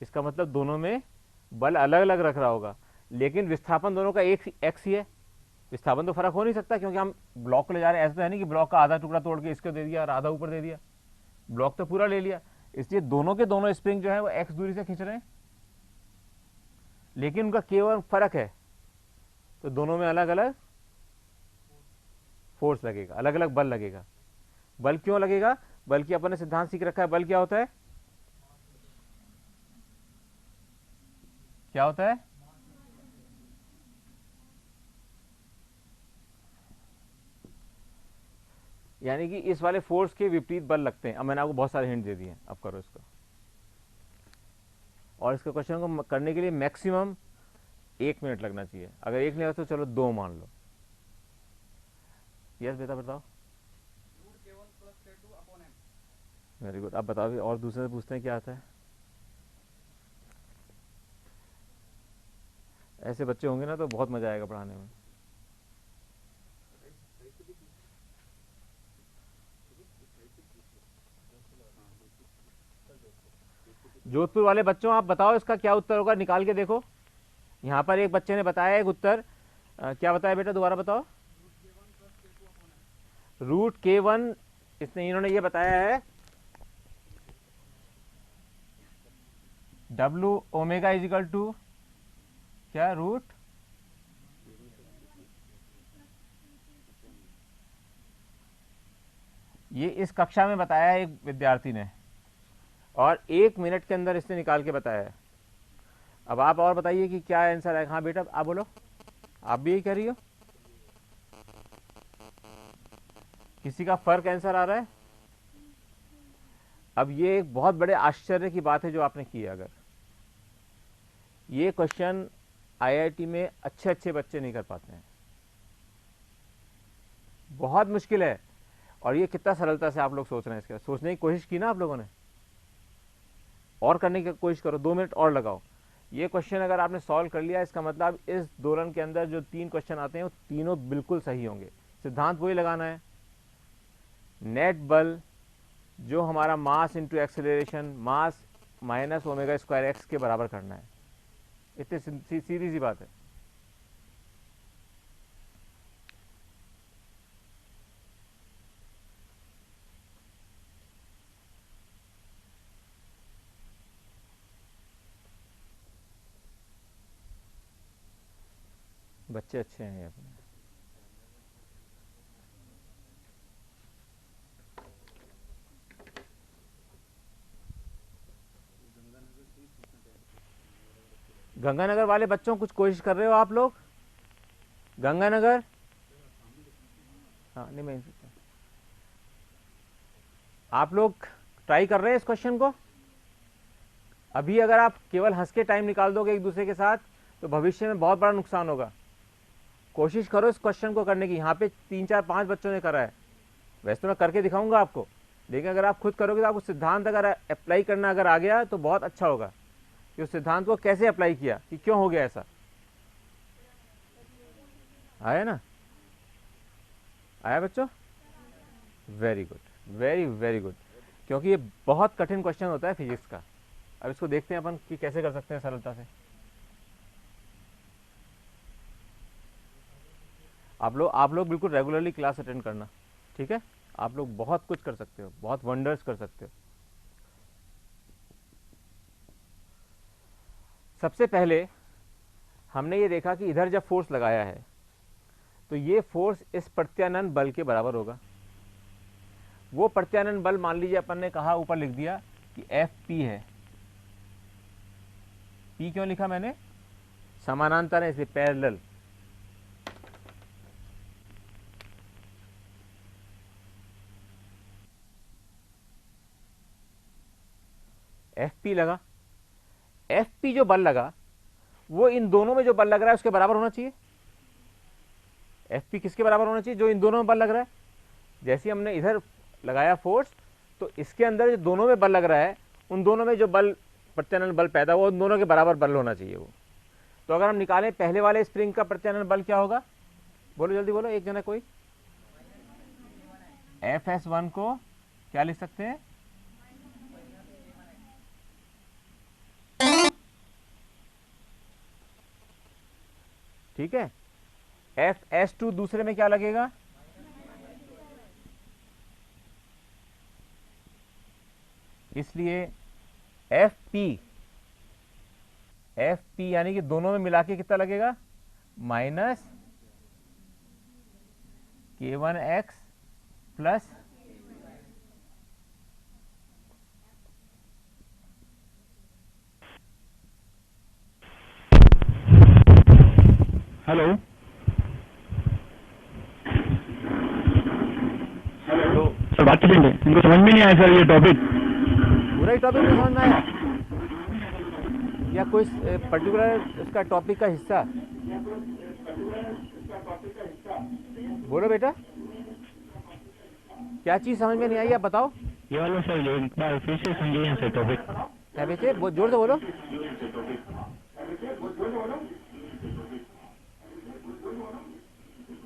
इसका मतलब दोनों में बल अलग अलग रख रहा होगा, लेकिन विस्थापन दोनों का एक x ही है। विस्थापन तो फर्क हो नहीं सकता, क्योंकि हम ब्लॉक को ले जा रहे हैं। ऐसा तो है नहीं कि ब्लॉक का आधा टुकड़ा तोड़ के इसको दे दिया और आधा ऊपर दे दिया, ब्लॉक तो पूरा ले लिया। इसलिए दोनों के दोनों स्प्रिंग जो है वो x दूरी से खींच रहे हैं, लेकिन उनका K1 फर्क है, तो दोनों में अलग अलग फोर्स लगेगा, अलग अलग बल लगेगा। बल क्यों लगेगा? बल्कि अपन ने सिद्धांत सीख रखा है, बल क्या होता है? क्या होता है? यानी कि इस वाले फोर्स के विपरीत बल लगते हैं। अब मैंने आपको बहुत सारे हिंट दे दिए हैं, अब करो इसको। और इसके क्वेश्चन को करने के लिए मैक्सिमम 1 मिनट लगना चाहिए। अगर 1 नहीं लगा तो चलो 2 मान लो। यस बेटा बताओ। Very good. अब बताओ, और दूसरे से पूछते हैं क्या आता है। ऐसे बच्चे होंगे ना तो बहुत मजा आएगा पढ़ाने में। जोधपुर वाले बच्चों, आप बताओ इसका क्या उत्तर होगा, निकाल के देखो। यहाँ पर एक बच्चे ने बताया एक उत्तर, क्या बताया बेटा, दोबारा बताओ। √K1, इन्होंने ये बताया है W ओमेगा इजिकल टू क्या, रूट ये इस कक्षा में बताया है एक विद्यार्थी ने, और 1 मिनट के अंदर इसने निकाल के बताया है। अब आप और बताइए कि क्या आंसर है। हाँ बेटा आप बोलो, आप भी यही कह रही हो? किसी का फर्क आंसर आ रहा है? अब ये एक बहुत बड़े आश्चर्य की बात है जो आपने की है। अगर ये क्वेश्चन आईआईटी में अच्छे अच्छे बच्चे नहीं कर पाते हैं, बहुत मुश्किल है। और ये कितना सरलता से आप लोग सोच रहे हैं, इसके सोचने की कोशिश की ना आप लोगों ने, और करने की कोशिश करो, 2 मिनट और लगाओ। ये क्वेश्चन अगर आपने सॉल्व कर लिया, इसका मतलब इस दोलन के अंदर जो 3 क्वेश्चन आते हैं वो तीनों बिल्कुल सही होंगे। सिद्धांत वही लगाना है, नेट बल जो हमारा मास इंटू एक्सेलरेशन, मास माइनस ओमेगा स्क्वायर एक्स के बराबर करना है। इतनी सीधी सी बात है। बच्चे अच्छे हैं ये अपने। गंगानगर वाले बच्चों कुछ कोशिश कर रहे हो आप लोग? गंगानगर, हाँ नहीं मैं आप लोग ट्राई कर रहे हैं इस क्वेश्चन को? अभी अगर आप केवल हंस के टाइम निकाल दोगे एक दूसरे के साथ तो भविष्य में बहुत बड़ा नुकसान होगा। कोशिश करो इस क्वेश्चन को करने की। यहाँ पे 3 4 5 बच्चों ने करा है, वैसे तो मैं करके दिखाऊंगा आपको, लेकिन अगर आप खुद करोगे तो आपको सिद्धांत अगर अप्लाई करना अगर आ गया तो बहुत अच्छा होगा कि उस सिद्धांत को कैसे अप्लाई किया, कि क्यों हो गया ऐसा। आया ना? आया बच्चों? Very good, very very good. क्योंकि ये बहुत कठिन क्वेश्चन होता है फिजिक्स का। अब इसको देखते हैं अपन कि कैसे कर सकते हैं सरलता से। आप लोग बिल्कुल रेगुलरली क्लास अटेंड करना, ठीक है? आप लोग बहुत कुछ कर सकते हो, बहुत वंडर्स कर सकते हो। सबसे पहले हमने ये देखा कि इधर जब फोर्स लगाया है तो ये फोर्स इस प्रत्यानयन बल के बराबर होगा। वो प्रत्यानयन बल मान लीजिए अपन ने कहा, ऊपर लिख दिया कि Fp है। P क्यों लिखा मैंने? समानांतर है इसलिए पैरेलल। एफ पी लगा, एफ पी जो बल लगा वो इन दोनों में जो बल लग रहा है उसके बराबर होना चाहिए। एफ पी किसके बराबर होना चाहिए? जो इन दोनों में बल लग रहा है। जैसे हमने इधर लगाया फोर्स, तो इसके अंदर जो दोनों में बल लग रहा है उन दोनों में जो बल प्रत्यानयन बल पैदा हुआ उन दोनों के बराबर बल होना चाहिए वो। तो अगर हम निकालें पहले वाले स्प्रिंग का प्रत्यानयन बल क्या होगा? बोलो जल्दी बोलो, एक जना कोई। एफ एस वन को क्या लिख सकते हैं? ठीक है, एफ एस टू दूसरे में क्या लगेगा? इसलिए एफ पी यानी कि दोनों में मिला के कितना लगेगा? माइनस K1X प्लस
हेलो
तो
सर, बात करेंगे। इनको समझ में नहीं आया सर ये टॉपिक।
पूरा ही टॉपिक में समझ में आया या कोई पर्टिकुलर उसका टॉपिक का हिस्सा? बोलो बेटा, क्या चीज समझ में नहीं आई आप बताओ।
ये वाला सर एक बार फिर से समझिए सर टॉपिक।
क्या बेटे, बहुत जोर से बोलो।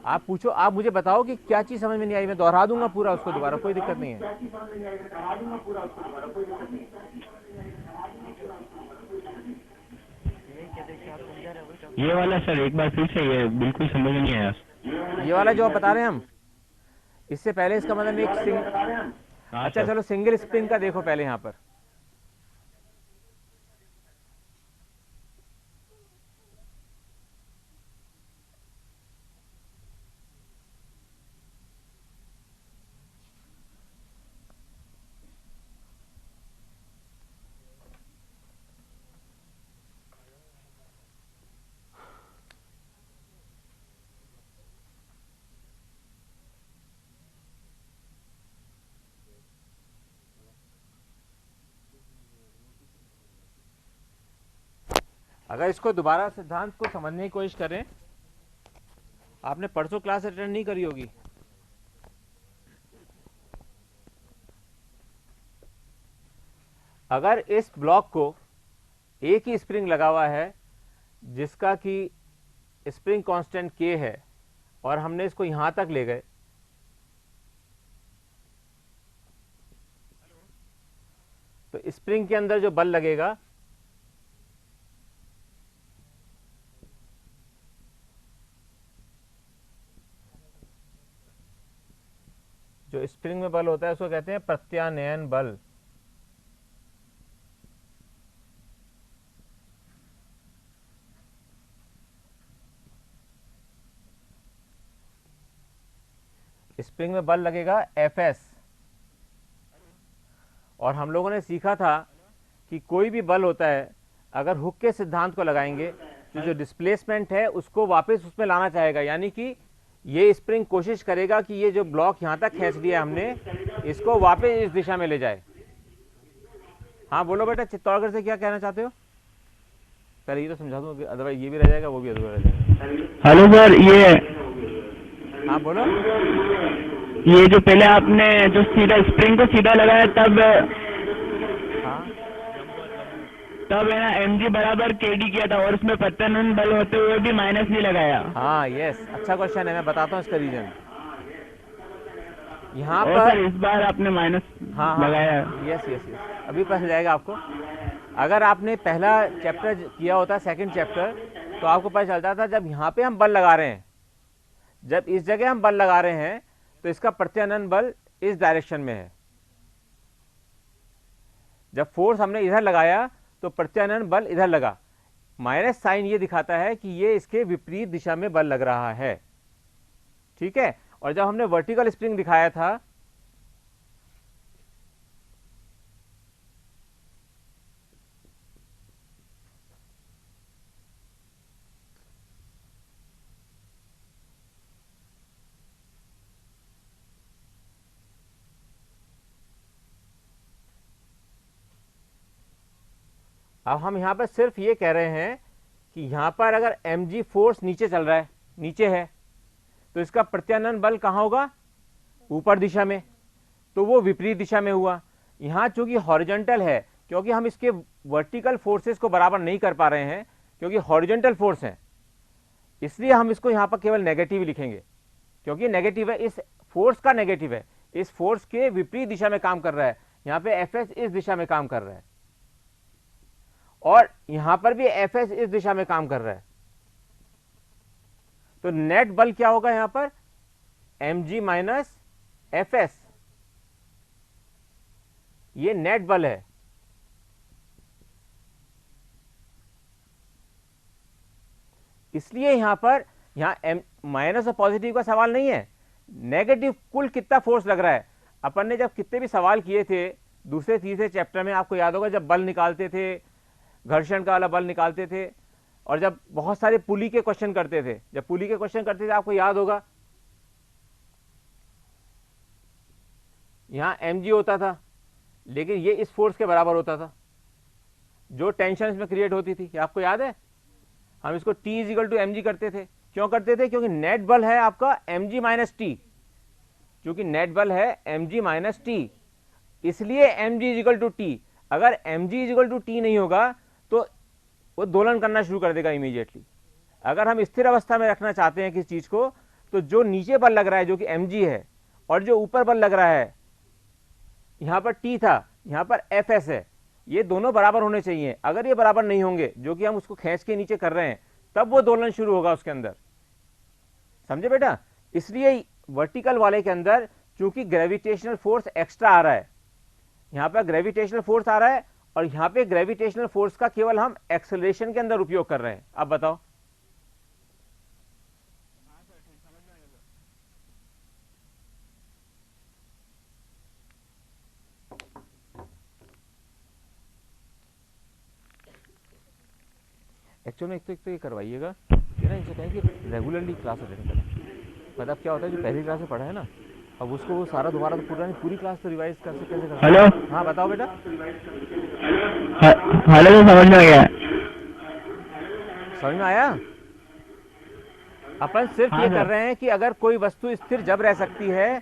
आप पूछो, आप मुझे बताओ कि क्या चीज समझ में नहीं आई, मैं दोहरा दूंगा पूरा उसको दोबारा, कोई दिक्कत नहीं है।
ये वाला सर एक बार फिर से, ये बिल्कुल समझ में नहीं आया।
ये वाला जो आप बता रहे हैं हम, इससे पहले इसका मतलब एक अच्छा चलो सिंगल स्प्रिंग का देखो पहले यहां पर। अगर इसको दोबारा सिद्धांत को समझने की कोशिश करें, आपने परसों क्लास अटेंड नहीं करी होगी। अगर इस ब्लॉक को एक ही स्प्रिंग लगा हुआ है जिसका कि स्प्रिंग कांस्टेंट K है और हमने इसको यहां तक ले गए, तो स्प्रिंग के अंदर जो बल लगेगा जो स्प्रिंग में बल होता है उसको कहते हैं प्रत्यानयन बल। स्प्रिंग में बल लगेगा Fs, और हम लोगों ने सीखा था कि कोई भी बल होता है अगर हुक के सिद्धांत को लगाएंगे तो जो डिस्प्लेसमेंट है उसको वापस उसमें लाना चाहेगा, यानी कि ये स्प्रिंग कोशिश करेगा कि ये जो ब्लॉक यहां तक खींच दिया हमने इसको वापस इस दिशा में ले जाए। हाँ बोलो बेटा, चित्तौड़गढ़ से क्या कहना चाहते हो? पहले ये तो समझा दूं, अदरवाइज ये भी रह जाएगा वो भी अधूरा रह जाएगा।
हेलो सर, ये
हाँ बोलो।
ये जो पहले आपने जो सीधा स्प्रिंग को सीधा लगाया
हाँ
तब है ना mg बराबर kd किया था और उसमें प्रत्यानयन बल होते हुए भी माइनस नहीं लगाया।
हाँ यस, अच्छा क्वेश्चन है, मैं बताता हूँ इसका रीजन। यहाँ
और
पर
सर इस बार आपने माइनस
हाँ
लगाया।
यस यस यस, अभी पता जाएगा आपको। अगर आपने पहला चैप्टर किया होता, सेकंड चैप्टर, तो आपको पता चलता था जब यहाँ पे हम बल लगा रहे हैं, जब इस जगह हम बल लगा रहे हैं तो इसका प्रत्यानयन बल इस डायरेक्शन में है। जब फोर्स हमने इधर लगाया तो प्रत्यानयन बल इधर लगा। माइनस साइन ये दिखाता है कि ये इसके विपरीत दिशा में बल लग रहा है, ठीक है। और जब हमने वर्टिकल स्प्रिंग दिखाया था अब हम यहाँ पर सिर्फ ये कह रहे हैं कि यहाँ पर अगर mg फोर्स नीचे चल रहा है, नीचे है, तो इसका प्रत्यानयन बल कहाँ होगा? ऊपर दिशा में, तो वो विपरीत दिशा में हुआ। यहाँ चूंकि हॉरिजॉन्टल है, क्योंकि हम इसके वर्टिकल फोर्सेस को बराबर नहीं कर पा रहे हैं, क्योंकि हॉरिजॉन्टल फोर्स है, इसलिए हम इसको यहाँ पर केवल नेगेटिव लिखेंगे, क्योंकि नेगेटिव है, इस फोर्स का नेगेटिव है, इस फोर्स के विपरीत दिशा में काम कर रहा है। यहाँ पे Fs इस दिशा में काम कर रहा है और यहां पर भी Fs इस दिशा में काम कर रहा है, तो नेट बल क्या होगा? यहां पर mg माइनस Fs, ये नेट बल है। इसलिए यहां पर माइनस और पॉजिटिव का सवाल नहीं है, नेगेटिव कुल कितना फोर्स लग रहा है। अपन ने जब कितने भी सवाल किए थे दूसरे तीसरे चैप्टर में, आपको याद होगा, जब बल निकालते थे, घर्षण का वाला बल निकालते थे, और जब बहुत सारे पुली के क्वेश्चन करते थे, जब पुली के क्वेश्चन करते थे, आपको याद होगा यहां mg होता था, लेकिन ये इस फोर्स के बराबर होता था, जो टेंशन इसमें क्रिएट होती थी, आपको याद है? हम इसको T इजिकल टू mg करते थे। क्यों करते थे? क्योंकि नेट बल है आपका mg माइनस टी, क्योंकि नेट बल है mg माइनस टी, इसलिए mg इजिकल टू टी। अगर mg इजिकल टू टी नहीं होगा तो वो दोलन करना शुरू कर देगा इमीडिएटली। अगर हम स्थिर अवस्था में रखना चाहते हैं किसी चीज को, तो जो नीचे बल लग रहा है जो कि mg है, और जो ऊपर बल लग रहा है, यहां पर t था, यहां पर Fs है, ये दोनों बराबर होने चाहिए। अगर ये बराबर नहीं होंगे, जो कि हम उसको खींच के नीचे कर रहे हैं, तब वो दोलन शुरू होगा उसके अंदर। समझे बेटा? इसलिए वर्टिकल वाले के अंदर चूंकि ग्रेविटेशनल फोर्स एक्स्ट्रा आ रहा है, यहां पर ग्रेविटेशनल फोर्स आ रहा है, और यहां पे ग्रेविटेशनल फोर्स का केवल हम एक्सेलरेशन के अंदर उपयोग कर रहे हैं। अब बताओ, एक्चुअल में एक तो ये करवाइएगा, ये ना इनसे कहें कि रेगुलरली क्लास अटेंड करें। मतलब क्या होता है, जो पहली क्लास में पढ़ा है ना, अब उसको वो सारा दोबारा तो पूरी क्लास तो रिवाइज कैसे कर।
हेलो।
हाँ बताओ बेटा।
हेलो, तो समझ में आ गया?
समझ में आया? अपन सिर्फ
हाँ
ये
सर।
कर रहे हैं कि अगर कोई वस्तु स्थिर जब रह सकती है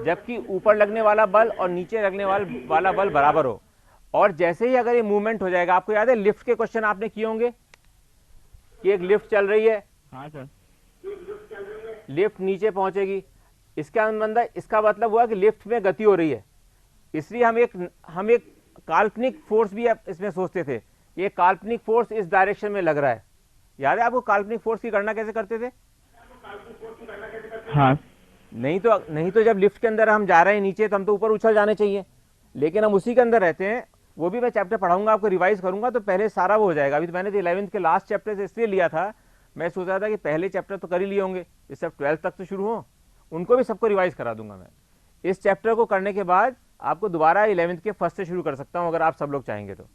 जबकि ऊपर लगने वाला बल और नीचे लगने वाला बल बराबर हो, और जैसे ही अगर ये मूवमेंट हो जाएगा, आपको याद है लिफ्ट के क्वेश्चन आपने किए होंगे कि एक लिफ्ट चल रही है,
हाँ सर।
लिफ्ट नीचे पहुंचेगी, इसका मतलब हुआ कि लिफ्ट में गति हो रही है। इसलिए हम एक काल्पनिक फोर्स भी इसमें सोचते थे, ये काल्पनिक फोर्स इस डायरेक्शन में लग रहा है। याद है आपको काल्पनिक फोर्स की गणना कैसे करते थे?
हाँ।
नहीं तो जब लिफ्ट के अंदर हम जा रहे हैं नीचे, तो हम तो ऊपर उछल जाने चाहिए, लेकिन हम उसी के अंदर रहते हैं। वो भी मैं चैप्टर पढ़ाऊंगा, आपको रिवाइज करूंगा, तो पहले सारा वो हो जाएगा। अभी तो मैंने 11th के लास्ट चैप्टर से इसलिए लिया था, मैं सोच रहा था कि पहले चैप्टर तो कर ही लिए होंगे, इस सब 12th तक तो शुरू हो, उनको भी सबको रिवाइज करा दूंगा मैं। इस चैप्टर को करने के बाद आपको दोबारा 11th के फर्स्ट से शुरू कर सकता हूं, अगर आप सब लोग चाहेंगे तो,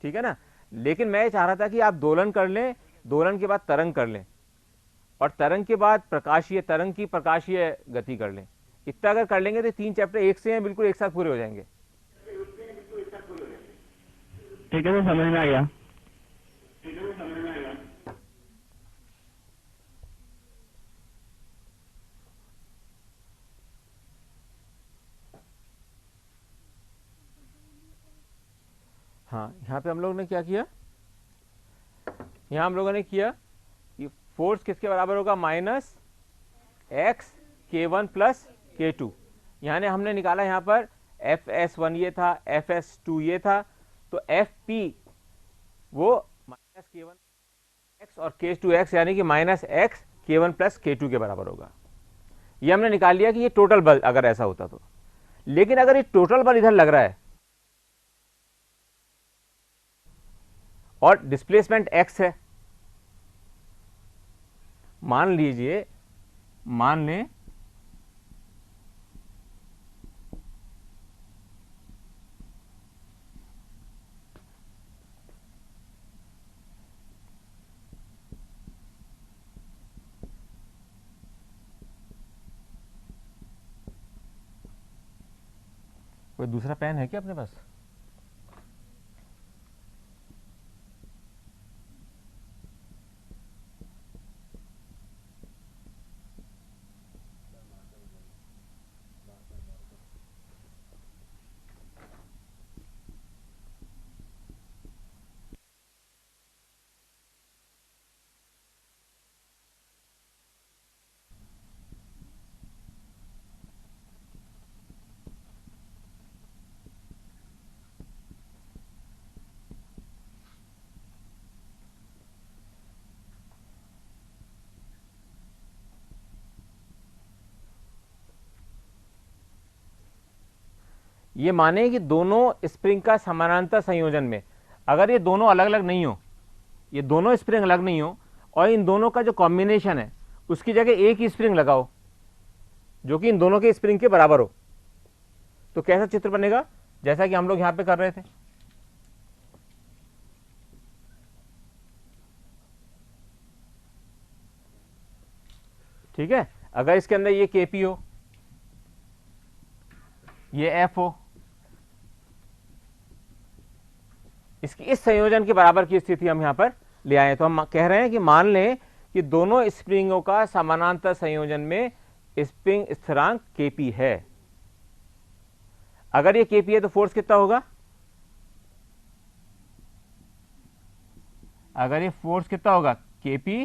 ठीक है ना। लेकिन मैं चाह रहा था कि आप दोलन कर लें, दोलन के बाद तरंग कर लें, और तरंग के बाद तरंग की प्रकाशीय गति कर लें। इतना अगर कर लेंगे तो 3 चैप्टर एक से हैं, बिल्कुल एक साथ पूरे हो जाएंगे।
ठीक है, तो समझ में आ गया।
हाँ, यहाँ पे हम लोगों ने क्या किया, यहाँ हम लोगों ने किया कि फोर्स किसके बराबर होगा? Minus x k1 plus k2। यानी हमने निकाला यहाँ पर Fs1 ये था, Fs2 ये था, तो Fp वो माइनस k1 x और k2 x, यानी कि minus x k1 plus k2 के बराबर होगा। ये हमने निकाल लिया कि ये टोटल बल अगर ऐसा होता तो। लेकिन अगर ये टोटल बल इधर लग रहा है और डिस्प्लेसमेंट x है, मान लें कोई दूसरा पेन है क्या अपने पास? ये माने कि दोनों स्प्रिंग का समानांतर संयोजन में, अगर ये दोनों अलग अलग नहीं हो, ये दोनों स्प्रिंग अलग नहीं हो और इन दोनों का जो कॉम्बिनेशन है उसकी जगह एक ही स्प्रिंग लगाओ जो कि इन दोनों के स्प्रिंग के बराबर हो, तो कैसा चित्र बनेगा, जैसा कि हम लोग यहां पे कर रहे थे। ठीक है, अगर इसके अंदर ये केपी हो, ये एफ हो, इसकी इस संयोजन के बराबर की स्थिति हम यहां पर ले आए, तो हम कह रहे हैं कि मान लें कि दोनों स्प्रिंगों का समानांतर संयोजन में स्प्रिंग स्थिरांक केपी है। अगर ये केपी है तो फोर्स कितना होगा, अगर ये फोर्स कितना होगा, केपी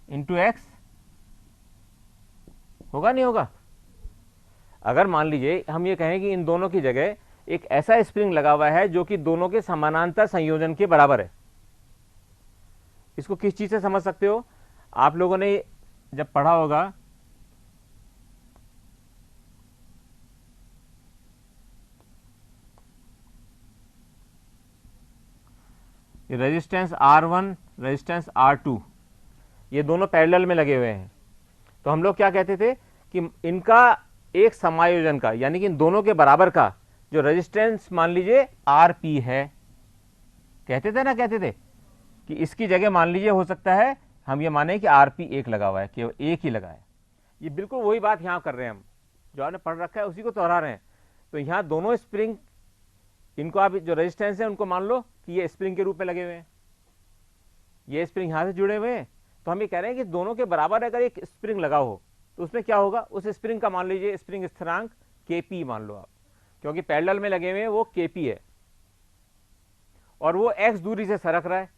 इंटू एक्स, होगा नहीं होगा। अगर मान लीजिए हम ये कहें कि इन दोनों की जगह एक ऐसा स्प्रिंग लगा हुआ है जो कि दोनों के समानांतर संयोजन के बराबर है, इसको किस चीज से समझ सकते हो, आप लोगों ने जब पढ़ा होगा रेजिस्टेंस R1 रेजिस्टेंस R2, ये दोनों पैरेलल में लगे हुए हैं, तो हम लोग क्या कहते थे कि इनका एक समायोजन का, यानी कि इन दोनों के बराबर का जो रेजिस्टेंस मान लीजिए RP है, कहते थे ना, कहते थे कि इसकी जगह मान लीजिए हो सकता है हम ये माने कि RP एक लगा हुआ है, केवल एक ही लगा है। ये बिल्कुल वही बात यहां कर रहे हैं हम, जो आपने पढ़ रखा है उसी को दोहरा रहे हैं। तो यहां दोनों स्प्रिंग, इनको आप जो रेजिस्टेंस है उनको मान लो कि ये स्प्रिंग के रूप में लगे हुए हैं, ये स्प्रिंग यहां से जुड़े हुए हैं, तो हम ये कह रहे हैं कि दोनों के बराबर अगर एक स्प्रिंग लगा हो तो उसमें क्या होगा, उस स्प्रिंग का मान लीजिए स्प्रिंग स्थिरांक केपी मान लो आप, क्योंकि पैरेलल में लगे हुए हैं वो केपी है और वो एक्स दूरी से सरक रहा है,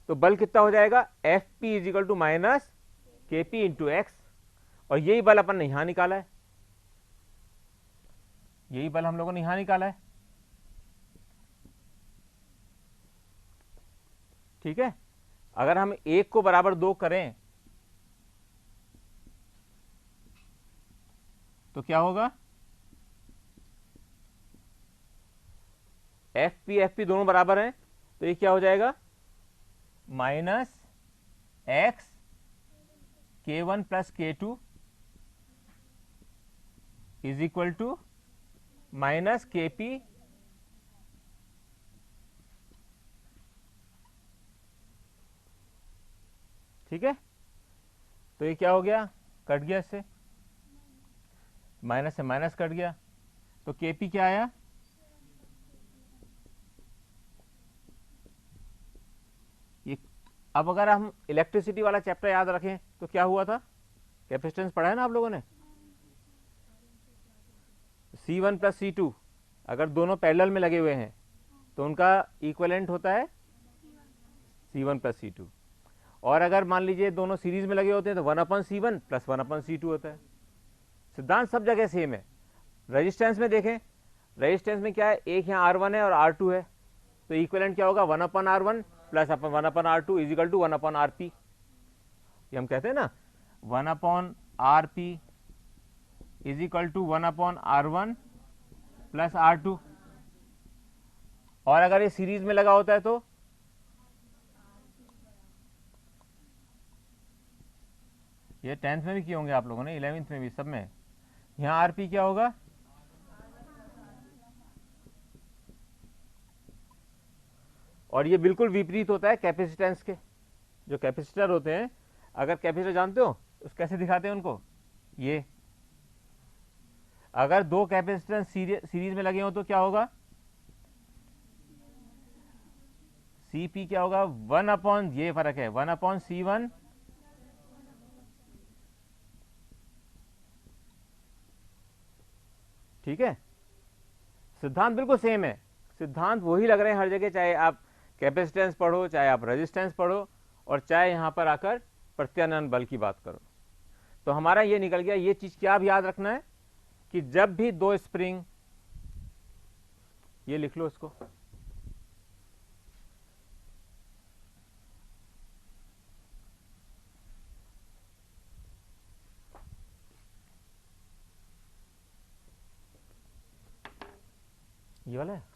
तो बल कितना हो जाएगा, f p is equal to minus k p into x, और यही बल अपन ने यहां निकाला है, यही बल हम लोगों ने यहां निकाला है। ठीक है, अगर हम एक को बराबर दो करें तो क्या होगा, एफ पी दोनों बराबर हैं, तो ये क्या हो जाएगा, minus x k one plus k two is equal to minus k p ठीक है, तो ये क्या हो गया, कट गया, इससे माइनस से माइनस कट गया, तो केपी क्या आया, ये। अब अगर हम इलेक्ट्रिसिटी वाला चैप्टर याद रखें तो क्या हुआ था, कैपेसिटेंस पढ़ा है ना आप लोगों ने, C1 प्लस C2 अगर दोनों पैरेलल में लगे हुए हैं तो उनका इक्विवेलेंट होता है C1 प्लस C2, और अगर मान लीजिए दोनों सीरीज में लगे होते हैं तो 1/C1 प्लस 1/C2 होता है। सिद्धांत सब जगह सेम है। रेजिस्टेंस में देखें, रेजिस्टेंस में क्या है, एक यहाँ R1 है और R2 है, तो इक्विवेलेंट क्या होगा, 1/R1 plus 1/R2 is equal to 1/RP। ये हम कहते हैं ना 1/RP is equal to 1/R1 plus R2, और अगर ये सीरीज में लगा होता है तो ये 10th में भी किए होंगे आप लोगों ने, 11th में भी, सब में। यहां आरपी क्या होगा, और ये बिल्कुल विपरीत होता है कैपेसिटेंस के। जो कैपेसिटर होते हैं, अगर कैपेसिटर जानते हो उस कैसे दिखाते हैं उनको, ये अगर दो कैपेसिटर सीरीज में लगे हो तो क्या होगा, Cp क्या होगा, 1/, ये फर्क है, 1/C1 ठीक है। सिद्धांत बिल्कुल सेम है, सिद्धांत वही लग रहे हैं हर जगह, चाहे आप कैपेसिटेंस पढ़ो, चाहे आप रेजिस्टेंस पढ़ो, और चाहे यहां पर आकर प्रत्यानयन बल की बात करो। तो हमारा ये निकल गया, ये चीज क्या भी याद रखना है कि जब भी दो स्प्रिंग, ये लिख लो इसको, ये वाला है।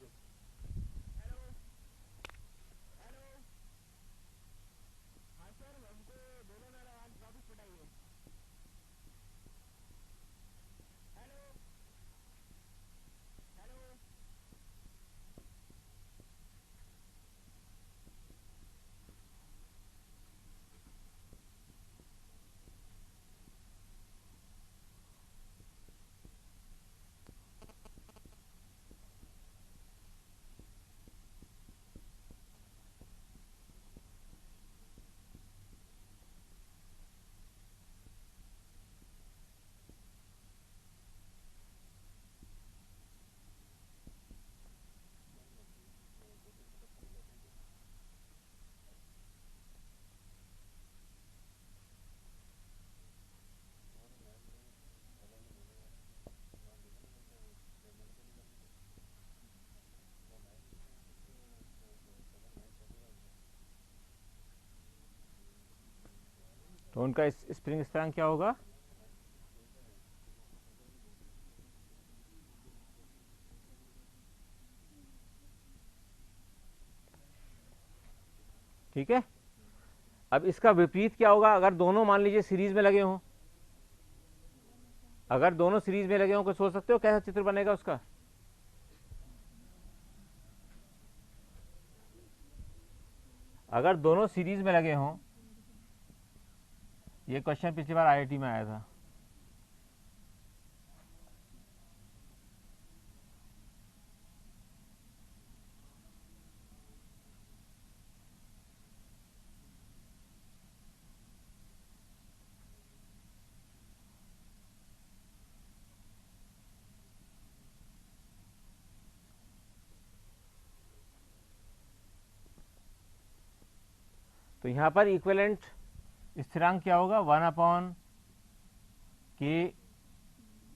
तो उनका स्प्रिंग स्थिरांक क्या होगा? ठीक है। अब इसका विपरीत क्या होगा अगर दोनों मान लीजिए सीरीज में लगे हों? अगर दोनों सीरीज में लगे हों तो सोच सकते हो कैसा चित्र बनेगा उसका? अगर दोनों सीरीज में लगे हों, ये क्वेश्चन पिछली बार आईआईटी में आया था। तो यहां पर इक्विवेलेंट स्थिरांक क्या होगा? 1 k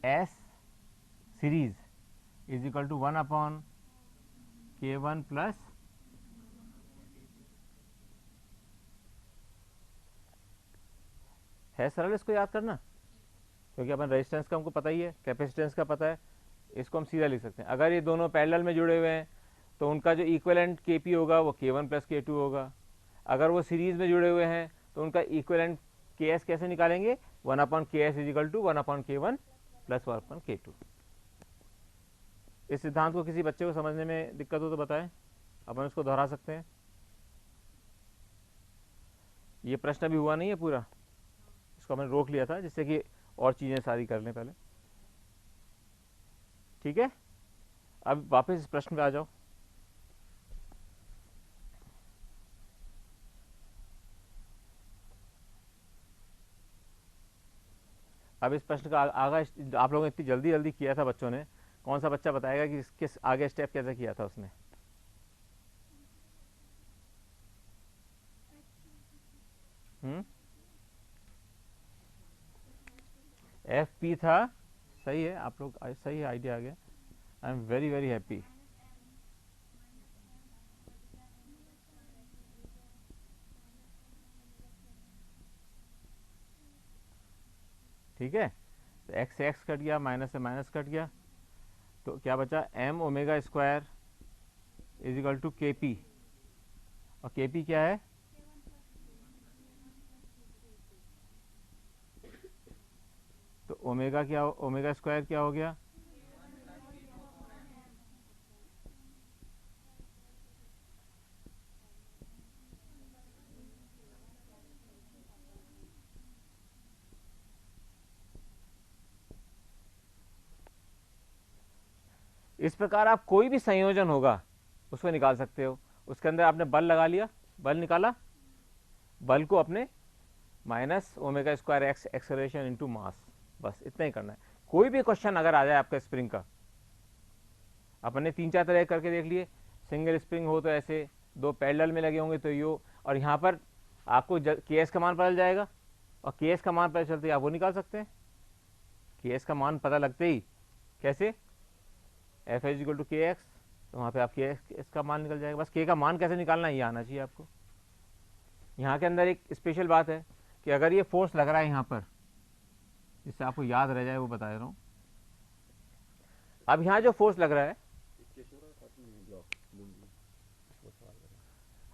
s series is equal to 1 K1 plus है सरल इसको याद करना, क्योंकि अपन रेजिस्टेंस का हमको पता ही है, कैपेसिटेंस का पता है, इसको हम सीधा लिख सकते हैं। अगर ये दोनों पैरेलल में जुड़े हुए हैं तो उनका जो इक्विवेलेंट Kp होगा वो K1 प्लस K2 होगा। अगर वो सीरीज में जुड़े हुए हैं तो उनका इक्विवेलेंट Ks कैसे निकालेंगे? 1 Ks is equal to 1 K1 plus 1 K2। इस सिद्धांत को किसी बच्चे को समझने में दिक्कत हो तो बताएं, अपन उसको दोहरा सकते हैं। ये प्रश्न अभी हुआ नहीं है पूरा, इसको हमने रोक लिया था जिससे कि और चीज़ें सारी कर लें पहले। ठीक है, अब वापस इस प्रश्न पे आ जाओ। अब इस प्रश्न का आगा आप लोगों ने इतनी जल्दी जल्दी किया था बच्चों ने, कौन सा बच्चा बताएगा कि इसके आगे स्टेप कैसे किया था उसने? एफ पी था, सही है, आप लोग सही है, आइडिया आ गया। I am very very happy. ठीक है, तो एक्स से एक्स कट गया, माइनस से माइनस कट गया, तो क्या बचा? M omega square is equal to k p, और के पी क्या है? तो ओमेगा क्या, ओमेगा स्क्वायर क्या हो गया? इस प्रकार आप कोई भी संयोजन होगा उसको निकाल सकते हो। उसके अंदर आपने बल लगा लिया, बल निकाला, बल को अपने minus omega square x acceleration into mass, बस इतना ही करना है। कोई भी क्वेश्चन अगर आ जाए आपका स्प्रिंग का, अपन ने 3-4 तरह करके देख लिए। सिंगल स्प्रिंग हो तो ऐसे, दो पैरेलल में लगे होंगे तो यो, और यहाँ पर आपको के एस का मान पता चल जाएगा, और के एस का मान पता चलते ही आप वो निकाल सकते हैं। के एस का मान पता लगते ही कैसे? एफ इज इक्वल टू के एक्स, तो वहाँ पे आप के एस का मान निकल जाएगा। बस के का मान कैसे निकालना है ये आना चाहिए आपको। यहाँ के अंदर एक स्पेशल बात है कि अगर ये फोर्स लग रहा है यहाँ पर, जिससे आपको याद रह जाए वो बता रहा हूँ। अब यहाँ जो फोर्स लग रहा है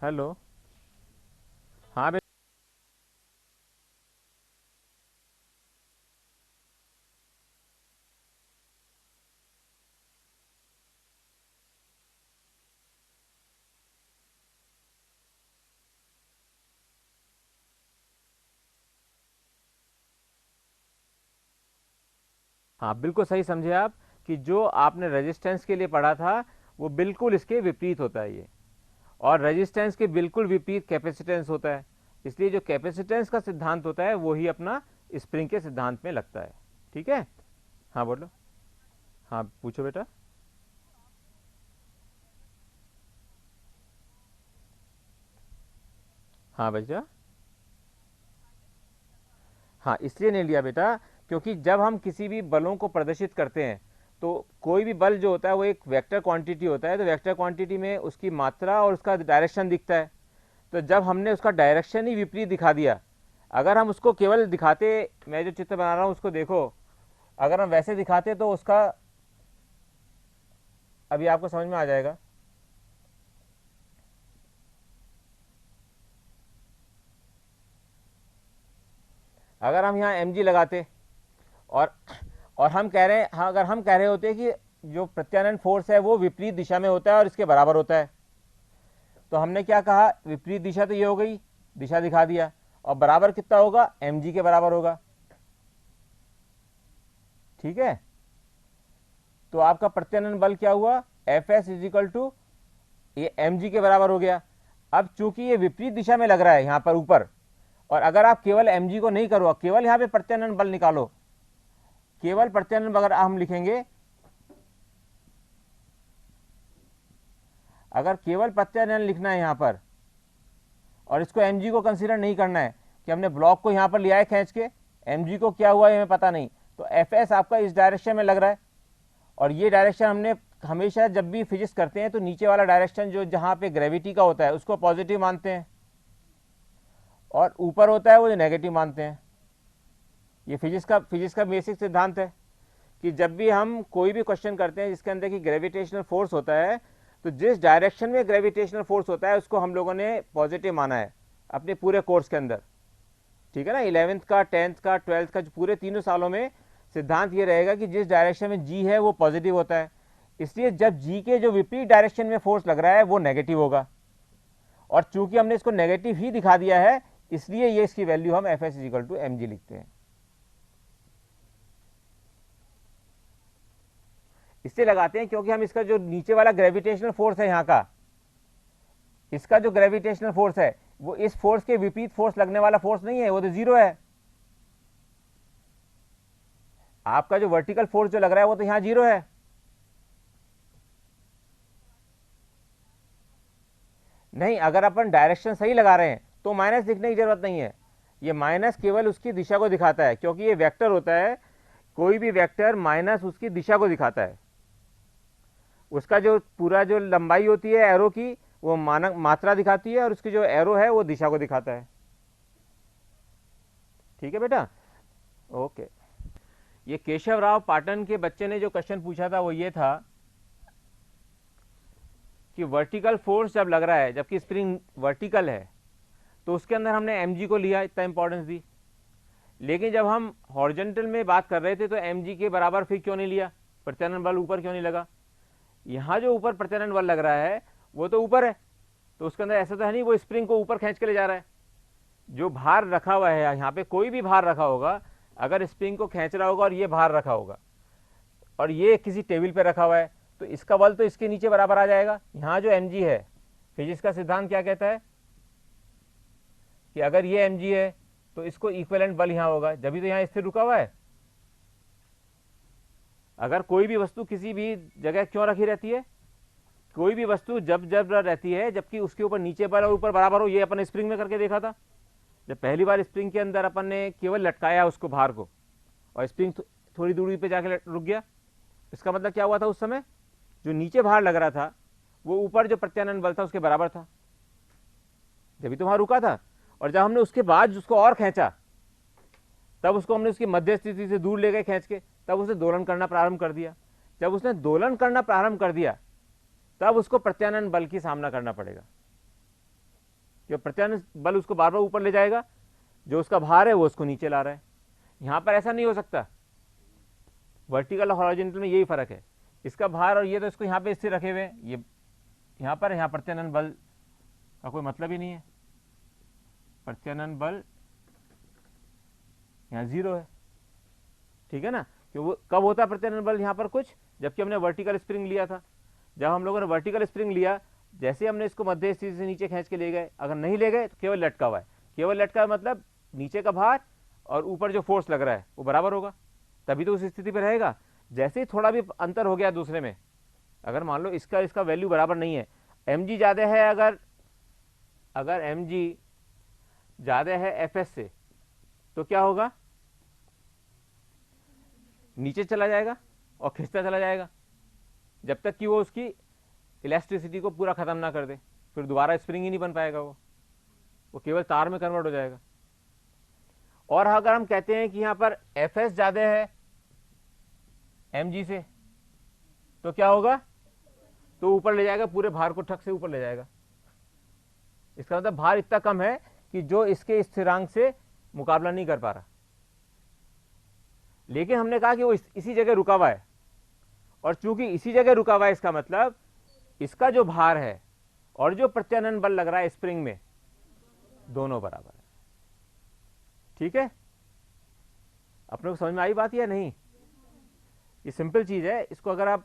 हेलो, हाँ बेटा। हाँ बिल्कुल सही समझे आप, कि जो आपने रेजिस्टेंस के लिए पढ़ा था वो बिल्कुल इसके विपरीत होता है ये, और रेजिस्टेंस के बिल्कुल विपरीत कैपेसिटेंस होता है। इसलिए जो कैपेसिटेंस का सिद्धांत होता है वही अपना स्प्रिंग के सिद्धांत में लगता है। ठीक है, हाँ बोलो, हाँ पूछो बेटा। हाँ बेटा, हाँ इसलिए नहीं लिया बेटा, क्योंकि जब हम किसी भी बलों को प्रदर्शित करते हैं तो कोई भी बल जो होता है वो एक वेक्टर क्वांटिटी होता है, तो वेक्टर क्वांटिटी में उसकी मात्रा और उसका डायरेक्शन दिखता है। तो जब हमने उसका डायरेक्शन ही विपरीत दिखा दिया, अगर हम उसको केवल दिखाते, मैं जो चित्र बना रहा हूँ उसको देखो, अगर हम वैसे दिखाते तो उसका, अभी आपको समझ में आ जाएगा। अगर हम यहाँ mg लगाते और हम कह रहे हैं, हाँ अगर हम कह रहे होते कि जो प्रत्यानयन फोर्स है वो विपरीत दिशा में होता है और इसके बराबर होता है, तो हमने क्या कहा, विपरीत दिशा तो ये हो गई, दिशा दिखा दिया, और बराबर कितना होगा, mg के बराबर होगा। ठीक है, तो आपका प्रत्यानयन बल क्या हुआ, Fs इज इक्वल टू ये mg के बराबर हो गया। अब चूंकि ये विपरीत दिशा में लग रहा है यहां पर ऊपर, और अगर आप केवल mg को नहीं करो, केवल यहां पे प्रत्यानयन बल निकालो, केवल प्रत्यानयन अगर हम लिखेंगे, अगर केवल प्रत्यानयन लिखना है यहां पर और इसको mg को कंसीडर नहीं करना है कि हमने ब्लॉक को यहां पर लिया है खींच के, mg को क्या हुआ है हमें पता नहीं, तो Fs आपका इस डायरेक्शन में लग रहा है, और ये डायरेक्शन हमने हमेशा जब भी फिजिक्स करते हैं तो नीचे वाला डायरेक्शन जो जहां पे ग्रेविटी का होता है उसको पॉजिटिव मानते हैं, और ऊपर होता है वो नेगेटिव मानते हैं। ये फिजिक्स का बेसिक सिद्धांत है कि जब भी हम कोई भी क्वेश्चन करते हैं जिसके अंदर की ग्रेविटेशनल फोर्स होता है, तो जिस डायरेक्शन में ग्रेविटेशनल फोर्स होता है उसको हम लोगों ने पॉजिटिव माना है अपने पूरे कोर्स के अंदर। ठीक है ना, 11th का, 10th का, 12th का, जो पूरे तीनों सालों में सिद्धांत ये रहेगा कि जिस डायरेक्शन में जी है वो पॉजिटिव होता है, इसलिए जब जी के जो विपरीत डायरेक्शन में फोर्स लग रहा है वो नेगेटिव होगा, और चूंकि हमने इसको नेगेटिव ही दिखा दिया है इसलिए ये इसकी वैल्यू हम Fs इक्वल टू mg लिखते हैं। इससे लगाते हैं क्योंकि हम इसका जो नीचे वाला ग्रेविटेशनल फोर्स है यहाँ का, इसका जो ग्रेविटेशनल फोर्स है वो इस फोर्स के विपरीत फोर्स लगने वाला फोर्स नहीं है, वो तो जीरो है। आपका जो वर्टिकल फोर्स जो लग रहा है वो तो यहां जीरो है। नहीं, अगर अपन डायरेक्शन सही लगा रहे हैं तो माइनस लिखने की जरूरत नहीं है, ये माइनस केवल उसकी दिशा को दिखाता है, क्योंकि ये वेक्टर होता है, कोई भी वेक्टर माइनस उसकी दिशा को दिखाता है, उसका जो पूरा जो लंबाई होती है एरो की वो मानक मात्रा दिखाती है और उसकी जो एरो है वो दिशा को दिखाता है। ठीक है बेटा, ओके। ये केशव राव पाटन के बच्चे ने जो क्वेश्चन पूछा था वो ये था कि वर्टिकल फोर्स जब लग रहा है, जबकि स्प्रिंग वर्टिकल है, तो उसके अंदर हमने mg को लिया, इतना इंपॉर्टेंस दी, लेकिन जब हम हॉरिजॉन्टल में बात कर रहे थे तो mg के बराबर फिर क्यों नहीं लिया, प्रत्यानयन बल ऊपर क्यों नहीं लगा। यहाँ जो ऊपर प्रत्यानयन बल लग रहा है वो तो ऊपर है, तो उसके अंदर ऐसा तो है नहीं वो स्प्रिंग को ऊपर खींच के ले जा रहा है। जो भार रखा हुआ है यहाँ पे, कोई भी भार रखा होगा, अगर स्प्रिंग को खींच रहा होगा और ये भार रखा होगा और ये किसी टेबल पे रखा हुआ है, तो इसका बल तो इसके नीचे बराबर आ जाएगा। यहाँ जो mg है, फिजिक्स का सिद्धांत क्या कहता है कि अगर ये mg है तो इसको इक्विवेलेंट बल यहाँ होगा, जब भी तो यहाँ स्थिर रुका हुआ है। अगर कोई भी वस्तु किसी भी जगह क्यों रखी रहती है, कोई भी वस्तु जब जब रहती है जबकि उसके ऊपर नीचे बल और ऊपर बराबर हो, ये अपन स्प्रिंग में करके देखा था। जब पहली बार स्प्रिंग के अंदर अपन ने केवल लटकाया उसको भार को और स्प्रिंग थोड़ी दूरी पे जाके रुक गया, इसका मतलब क्या हुआ था, उस समय जो नीचे भार लग रहा था वो ऊपर जो प्रत्यानयन बल था उसके बराबर था, जब तो वहां रुका था। और जब हमने उसके बाद उसको और खींचा, तब उसको हमने उसकी मध्य स्थिति से दूर ले गए खींच के, तब उसने दोलन करना प्रारंभ कर दिया। जब उसने दोलन करना प्रारंभ कर दिया तब उसको प्रत्यानयन बल की सामना करना पड़ेगा। कि प्रत्यानयन बल उसको बार बार ऊपर ले जाएगा, जो उसका भार है वो उसको नीचे ला रहा है। यहाँ पर ऐसा नहीं हो सकता, वर्टिकल और हॉरिजॉन्टल में यही फर्क है, इसका भार और ये तो इसको यहाँ पे स्थिर रखे हुए हैं, ये यहाँ पर, यहाँ प्रत्यानयन बल का कोई मतलब ही नहीं है, प्रत्यानयन बल यहाँ 0 है, ठीक है ना। कि वो कब होता है प्रत्यानयन बल यहाँ पर कुछ, जबकि हमने वर्टिकल स्प्रिंग लिया था। जब हम लोगों ने वर्टिकल स्प्रिंग लिया, जैसे हमने इसको मध्य स्थिति से नीचे खींच के ले गए, अगर नहीं ले गए तो केवल लटका हुआ है, केवल लटका मतलब नीचे का भार और ऊपर जो फोर्स लग रहा है वो बराबर होगा, तभी तो उस स्थिति पर रहेगा। जैसे ही थोड़ा भी अंतर हो गया दूसरे में, अगर मान लो इसका वैल्यू बराबर नहीं है, mg ज़्यादा है, अगर mg ज़्यादा है fs से, तो क्या होगा, नीचे चला जाएगा और खिंचता चला जाएगा जब तक कि वो उसकी इलास्टिसिटी को पूरा ख़त्म ना कर दे, फिर दोबारा स्प्रिंग ही नहीं बन पाएगा, वो केवल तार में कन्वर्ट हो जाएगा। और अगर हम कहते हैं कि यहाँ पर fs ज़्यादा है mg से, तो क्या होगा, तो ऊपर ले जाएगा, पूरे भार को ठक से ऊपर ले जाएगा। इसका मतलब भार इतना कम है कि जो इसके स्थिरांक से मुकाबला नहीं कर पा रहा, लेकिन हमने कहा कि वो इसी जगह रुका हुआ है, और चूंकि इसी जगह रुका हुआ है, इसका मतलब इसका जो भार है और जो प्रत्यानयन बल लग रहा है स्प्रिंग में, दोनों बराबर है। ठीक है, अपने को समझ में आई बात या नहीं? ये सिंपल चीज है, इसको अगर आप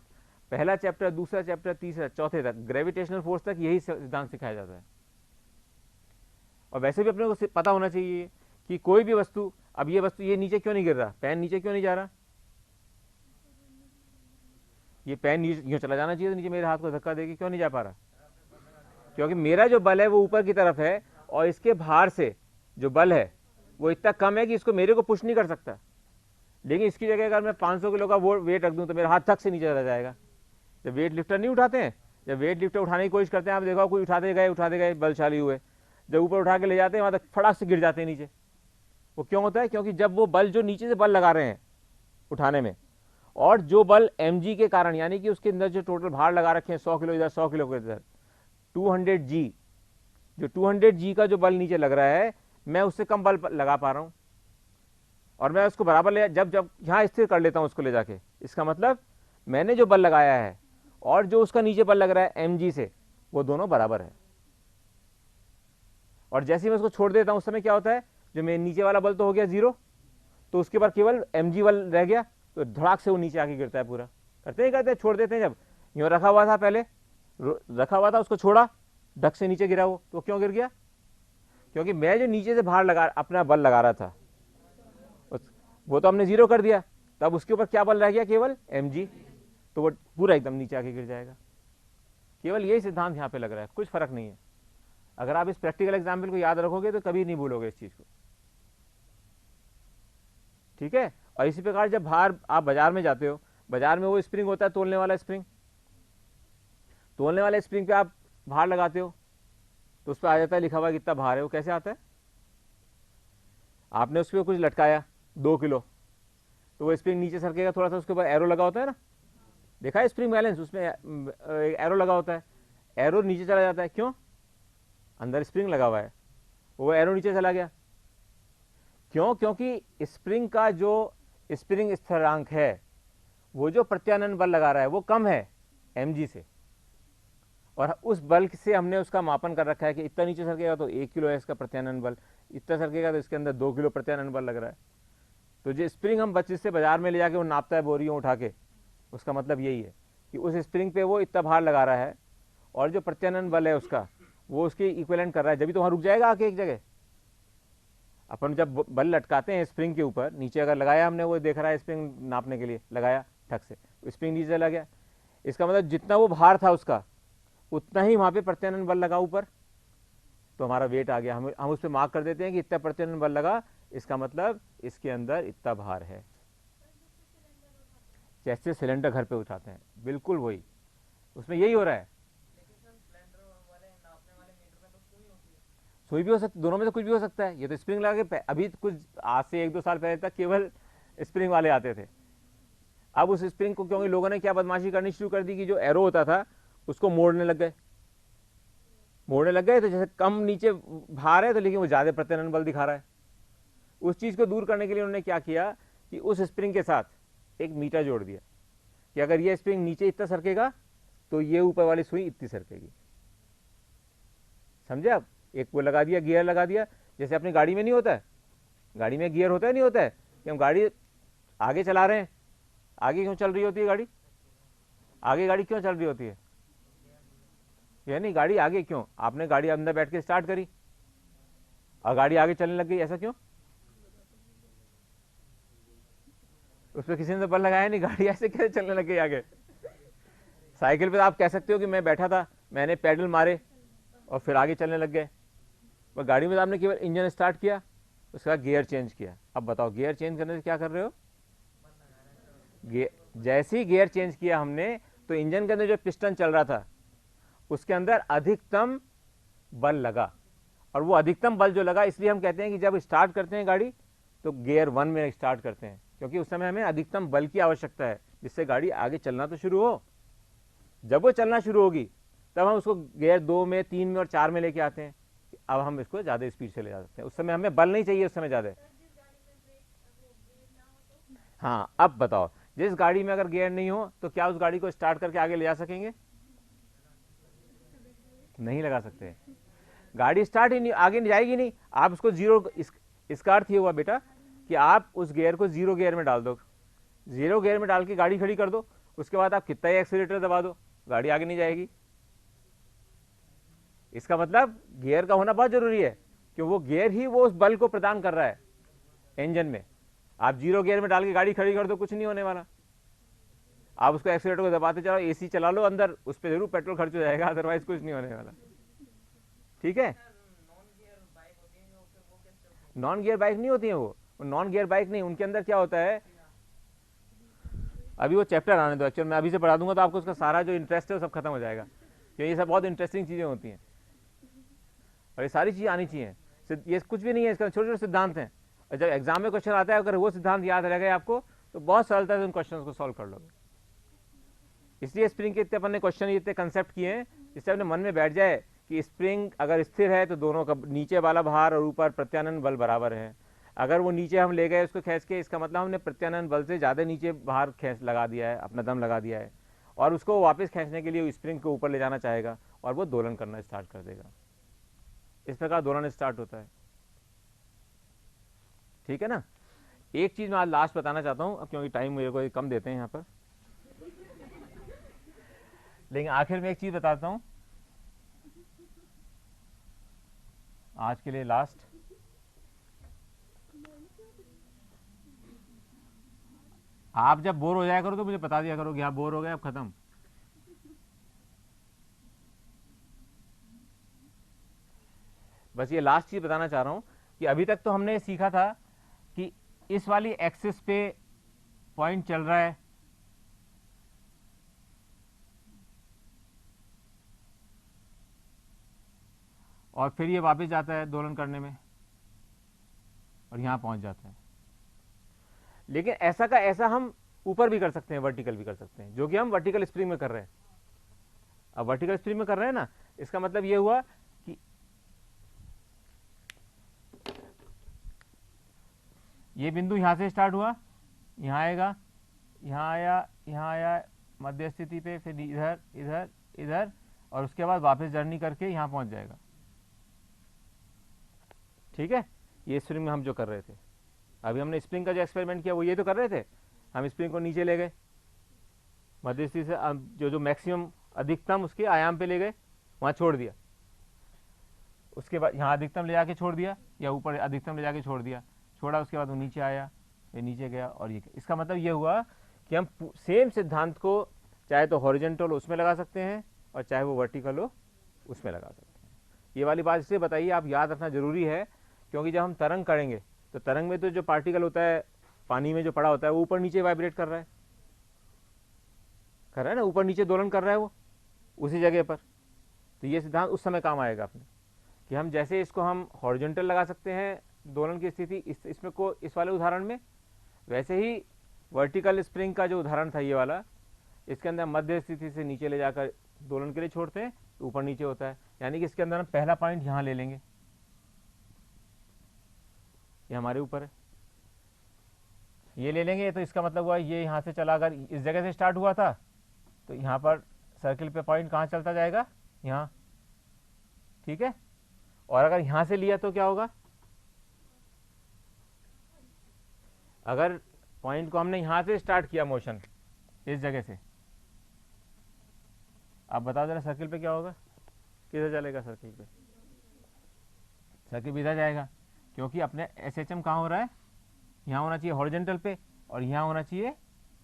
पहला चैप्टर, दूसरा चैप्टर, तीसरा, चौथे तक, ग्रेविटेशनल फोर्स तक यही सिद्धांत सिखाया जाता है। और वैसे भी अपने को पता होना चाहिए कि कोई भी वस्तु, अब ये वस्तु ये नीचे क्यों नहीं गिर रहा, पेन नीचे क्यों नहीं जा रहा, ये पेन यूं चला जाना चाहिए, तो नीचे मेरे हाथ को धक्का देके क्यों नहीं जा पा रहा, क्योंकि मेरा जो बल है वो ऊपर की तरफ है, और इसके भार से जो बल है वो इतना कम है कि इसको मेरे को पुश नहीं कर सकता। लेकिन इसकी जगह अगर मैं 500 किलो का वो वेट रख दूं तो मेरा हाथ तक से नीचे चला जाएगा। जब वेट लिफ्टर नहीं उठाते हैं, जब वेट लिफ्टर उठाने की कोशिश करते हैं, आप देखो कोई उठाते गए बलशाली हुए, जब ऊपर उठा के ले जाते हैं वहां तक फटाक से गिर जाते हैं नीचे। वो क्यों होता है, क्योंकि जब वो बल जो नीचे से बल लगा रहे हैं उठाने में, और जो बल mg के कारण, यानी कि उसके अंदर जो टोटल भार लगा रखे हैं 100 किलो इधर 100 किलो के इधर, 200g, जो 200g का जो बल नीचे लग रहा है, मैं उससे कम बल लगा पा रहा हूं, और मैं उसको बराबर ले जब यहां स्थिर कर लेता हूं उसको ले जाके, इसका मतलब मैंने जो बल लगाया है और जो उसका नीचे बल लग रहा है mg से, वो दोनों बराबर है। और जैसे ही मैं उसको छोड़ देता हूं उस समय क्या होता है, जो मेरे नीचे वाला बल तो हो गया 0, तो उसके बाद केवल mg बल रह गया, तो धड़ाक से वो नीचे आके गिरता है पूरा। करते हैं, छोड़ देते हैं। जब यूं रखा हुआ था, पहले रखा हुआ था, उसको छोड़ा, ढक से नीचे गिरा वो, तो क्यों गिर गया, क्योंकि मैं जो नीचे से भार लगा, अपना बल लगा रहा था, वो तो हमने 0 कर दिया, तब उसके ऊपर क्या बल रह गया, केवल mg, तो वो पूरा एकदम नीचे आके गिर जाएगा। केवल यही सिद्धांत यहाँ पे लग रहा है, कुछ फर्क नहीं है। अगर आप इस प्रैक्टिकल एग्जाम्पल को याद रखोगे तो कभी नहीं भूलोगे इस चीज को। ठीक है, और इसी प्रकार जब भार आप बाजार में जाते हो, बाजार में वो स्प्रिंग होता है, तोलने वाला स्प्रिंग, तोलने वाले स्प्रिंग पे आप भार लगाते हो, तो उस पर आ जाता है लिखा हुआ कितना भार है। वो कैसे आता है, आपने उसके ऊपर कुछ लटकाया 2 किलो, तो वो स्प्रिंग नीचे सरकेगा थोड़ा सा, उसके ऊपर एरो लगा होता है ना, देखा है स्प्रिंग बैलेंस, उसमें एरो लगा होता है, एरो नीचे चला जाता है, क्यों, अंदर स्प्रिंग लगा हुआ है, वो एरो नीचे चला गया, क्यों, क्योंकि स्प्रिंग का जो स्प्रिंग स्थिरांक है, वो जो प्रत्यानयन बल लगा रहा है वो कम है mg से, और उस बल से हमने उसका मापन कर रखा है कि इतना नीचे सरकेगा तो 1 किलो है इसका प्रत्यानयन बल, इतना सरकेगा तो इसके अंदर 2 किलो प्रत्यानयन बल लग रहा है। तो जो स्प्रिंग हम बच्चे से बाजार में ले जाके वो नापता है बोरियों उठा के, उसका मतलब यही है कि उस स्प्रिंग पे वो इतना भार लगा रहा है, और जो प्रत्यानयन बल है उसका, वो उसके इक्विवेलेंट कर रहा है, जब तो वहां रुक जाएगा आके एक जगह। अपन जब बल लटकाते हैं स्प्रिंग के ऊपर, नीचे अगर लगाया हमने, वो देख रहा है स्प्रिंग नापने के लिए लगाया ठक से, स्प्रिंग नीचे चला गया, इसका मतलब जितना वो भार था उसका, उतना ही वहां पे प्रत्यानयन बल लगा ऊपर, तो हमारा वेट आ गया। हम उस पर मार्क कर देते हैं कि इतना प्रत्यानयन बल लगा, इसका मतलब इसके अंदर इतना भार है। जैसे सिलेंडर घर पे उठाते हैं, बिल्कुल वही, उसमें यही हो रहा है। सुई भी हो सकती, दोनों में से कुछ भी हो सकता है। ये तो स्प्रिंग लगा के, अभी कुछ आज से 1-2 साल पहले तक केवल स्प्रिंग वाले आते थे। अब उस स्प्रिंग को, क्योंकि लोगों ने क्या बदमाशी करनी शुरू कर दी कि जो एरो होता था उसको मोड़ने लग गए, मोड़ने लग गए तो जैसे कम नीचे भार है तो लेकिन वो ज़्यादा प्रत्यानयन बल दिखा रहा है। उस चीज़ को दूर करने के लिए उन्होंने क्या किया कि उस स्प्रिंग के साथ एक मीटर जोड़ दिया कि अगर ये स्प्रिंग नीचे इतना सरकेगा तो ये ऊपर वाली सुई इतनी सरकेगी। समझे आप? एक वो लगा दिया, गियर लगा दिया, जैसे अपनी गाड़ी में नहीं होता है, गाड़ी में गियर होता है नहीं होता है कि हम गाड़ी आगे चला रहे हैं, आगे क्यों चल रही होती है गाड़ी? आगे गाड़ी क्यों चल रही होती है? यानी गाड़ी आगे क्यों? आपने गाड़ी अंदर बैठ के स्टार्ट करी और गाड़ी आगे चलने लग गई, ऐसा क्यों? उस पर किसी ने तो बल लगाया नहीं, गाड़ी ऐसे कैसे चलने लग गई आगे? साइकिल पे तो आप कह सकते हो कि मैं बैठा था, मैंने पैडल मारे और फिर आगे चलने लग गए, पर गाड़ी में तो आपने केवल इंजन स्टार्ट किया, उसके बाद गियर चेंज किया। अब बताओ गियर चेंज करने से क्या कर रहे हो? जैसे ही गियर चेंज किया हमने तो इंजन के अंदर जो पिस्टन चल रहा था उसके अंदर अधिकतम बल लगा, और वो अधिकतम बल जो लगा, इसलिए हम कहते हैं कि जब स्टार्ट करते हैं गाड़ी तो गियर 1 में स्टार्ट करते हैं, क्योंकि उस समय हमें अधिकतम बल की आवश्यकता है जिससे गाड़ी आगे चलना तो शुरू हो। जब वो चलना शुरू होगी तब हम उसको गियर 2 में, 3 में और 4 में लेके आते हैं। अब हम इसको ज़्यादा स्पीड से ले जा सकते हैं, उस समय हमें बल नहीं चाहिए, उस समय ज़्यादा। हाँ, अब बताओ जिस गाड़ी में अगर गियर नहीं हो तो क्या उस गाड़ी को स्टार्ट करके आगे ले जा सकेंगे? नहीं लगा सकते, गाड़ी स्टार्ट ही नहीं, आगे नहीं जाएगी नहीं। आप उसको जीरो, इसका अर्थ ये हुआ बेटा कि आप उस गियर को 0 गियर में डाल दो, 0 गियर में डाल के गाड़ी खड़ी कर दो, उसके बाद आप कितना ही एक्सीलरेटर दबा दो, गाड़ी आगे नहीं जाएगी। इसका मतलब गियर का होना बहुत जरूरी है, कि वो गियर ही वो उस बल को प्रदान कर रहा है इंजन में। आप 0 गियर में डाल के गाड़ी खड़ी कर दो, कुछ नहीं होने वाला। आप उसको एक्सीलरेटर को दबाते चलाओ, एसी चला लो अंदर, उस पर जरूर पेट्रोल खर्च हो जाएगा, अदरवाइज कुछ नहीं होने वाला। ठीक है, नॉन गियर बाइक नहीं होती है वो नॉन गियर बाइक नहीं, उनके अंदर क्या होता है, अभी वो चैप्टर आने दो, एक्चुअल मैं अभी से पढ़ा दूंगा तो आपको उसका सारा जो इंटरेस्ट है वो सब खत्म हो जाएगा, क्योंकि ये सब बहुत इंटरेस्टिंग चीजें होती हैं और ये सारी चीजें आनी चाहिए। ये कुछ भी नहीं है, इसका छोटे छोटे सिद्धांत हैं, और जब एग्जाम में क्वेश्चन आता है अगर वो सिद्धांत याद रह गए आपको तो बहुत सरलता से उन क्वेश्चन को सॉल्व कर लोगे। इसलिए स्प्रिंग के इतने अपन ने क्वेश्चन, इतने कंसेप्ट किए हैं जिससे अपने मन में बैठ जाए कि स्प्रिंग अगर स्थिर है तो दोनों का नीचे वाला भार और ऊपर प्रत्यानयन बल बराबर है। अगर वो नीचे हम ले गए उसको खींच के, इसका मतलब हमने प्रत्यानयन बल से ज़्यादा नीचे भार खींच लगा दिया है, अपना दम लगा दिया है, और उसको वापस खींचने के लिए स्प्रिंग को ऊपर ले जाना चाहेगा और वो दोलन करना स्टार्ट कर देगा। इस प्रकार दोलन स्टार्ट होता है। ठीक है ना। एक चीज़ मैं आज लास्ट बताना चाहता हूँ, अब क्योंकि टाइम मेरे को कम देते हैं यहाँ पर, लेकिन आखिर में एक चीज़ बताता हूँ आज के लिए लास्ट। आप जब बोर हो जाया करो तो मुझे बता दिया करो कि आप बोर हो गए, अब खत्म। बस ये लास्ट चीज बताना चाह रहा हूं कि अभी तक तो हमने सीखा था कि इस वाली एक्सिस पे पॉइंट चल रहा है, और फिर ये वापस जाता है दोलन करने में और यहां पहुंच जाता है। लेकिन ऐसा का ऐसा हम ऊपर भी कर सकते हैं, वर्टिकल भी कर सकते हैं, जो कि हम वर्टिकल स्प्रिंग में कर रहे हैं। अब वर्टिकल स्प्रिंग में कर रहे हैं ना, इसका मतलब ये हुआ कि ये बिंदु यहां से स्टार्ट हुआ, यहां आएगा, यहां आया, यहां आया मध्य स्थिति पे, फिर इधर इधर इधर, और उसके बाद वापस जर्नी करके यहां पहुंच जाएगा। ठीक है, ये स्प्रिंग में हम जो कर रहे थे, अभी हमने स्प्रिंग का जो एक्सपेरिमेंट किया वो ये तो कर रहे थे, हम स्प्रिंग को नीचे ले गए, मध्य स्थिति से जो मैक्सिमम अधिकतम उसके आयाम पे ले गए, वहां छोड़ दिया, उसके बाद यहाँ अधिकतम ले जाके छोड़ दिया, या ऊपर अधिकतम ले जाके छोड़ दिया, छोड़ा, उसके बाद वो नीचे आया, ये नीचे गया, और ये। इसका मतलब ये हुआ कि हम सेम सिद्धांत को चाहे तो हॉरिजॉन्टल उसमें लगा सकते हैं और चाहे वो वर्टिकल हो उसमें लगा सकते हैं। ये वाली बात इसलिए बताइए, आप याद रखना जरूरी है, क्योंकि जब हम तरंग करेंगे तो तरंग में तो जो पार्टिकल होता है पानी में जो पड़ा होता है वो ऊपर नीचे वाइब्रेट कर रहा है ना, ऊपर नीचे दोलन कर रहा है वो उसी जगह पर। तो ये सिद्धांत उस समय काम आएगा अपने, कि हम जैसे इसको हम हॉरिजॉन्टल लगा सकते हैं दोलन की स्थिति इसमें को इस वाले उदाहरण में, वैसे ही वर्टिकल स्प्रिंग का जो उदाहरण था ये वाला, इसके अंदर मध्य स्थिति से नीचे ले जाकर दोलन के लिए छोड़ते हैं, तो ऊपर नीचे होता है, यानी कि इसके अंदर हम पहला पॉइंट यहाँ ले लेंगे, ये हमारे ऊपर है, ये ले लेंगे। तो इसका मतलब हुआ ये यहाँ से चला, अगर इस जगह से स्टार्ट हुआ था तो यहाँ पर सर्किल पे पॉइंट कहाँ चलता जाएगा, यहाँ, ठीक है। और अगर यहाँ से लिया तो क्या होगा, अगर पॉइंट को हमने यहाँ से स्टार्ट किया मोशन इस जगह से, आप बताओ जरा सर्किल पे क्या होगा, किधर चलेगा सर्किल पे, सर्किल भी इधर जाएगा, क्योंकि अपने SHM कहाँ हो रहा है, यहाँ होना चाहिए हॉरिजेंटल पे और यहाँ होना चाहिए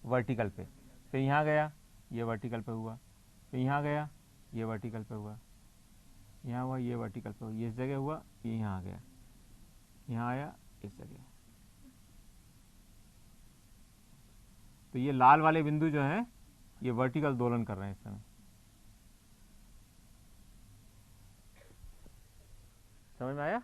वर्टिकल पे। फिर यहाँ गया ये वर्टिकल पे हुआ, फिर यहाँ गया ये वर्टिकल पे हुआ, यहाँ हुआ ये वर्टिकल पे हुआ, ये इस जगह हुआ, ये यहाँ आ गया, यहाँ आया इस जगह। तो ये लाल वाले बिंदु जो हैं ये वर्टिकल दोलन कर रहे हैं इस समय, समझ में आया।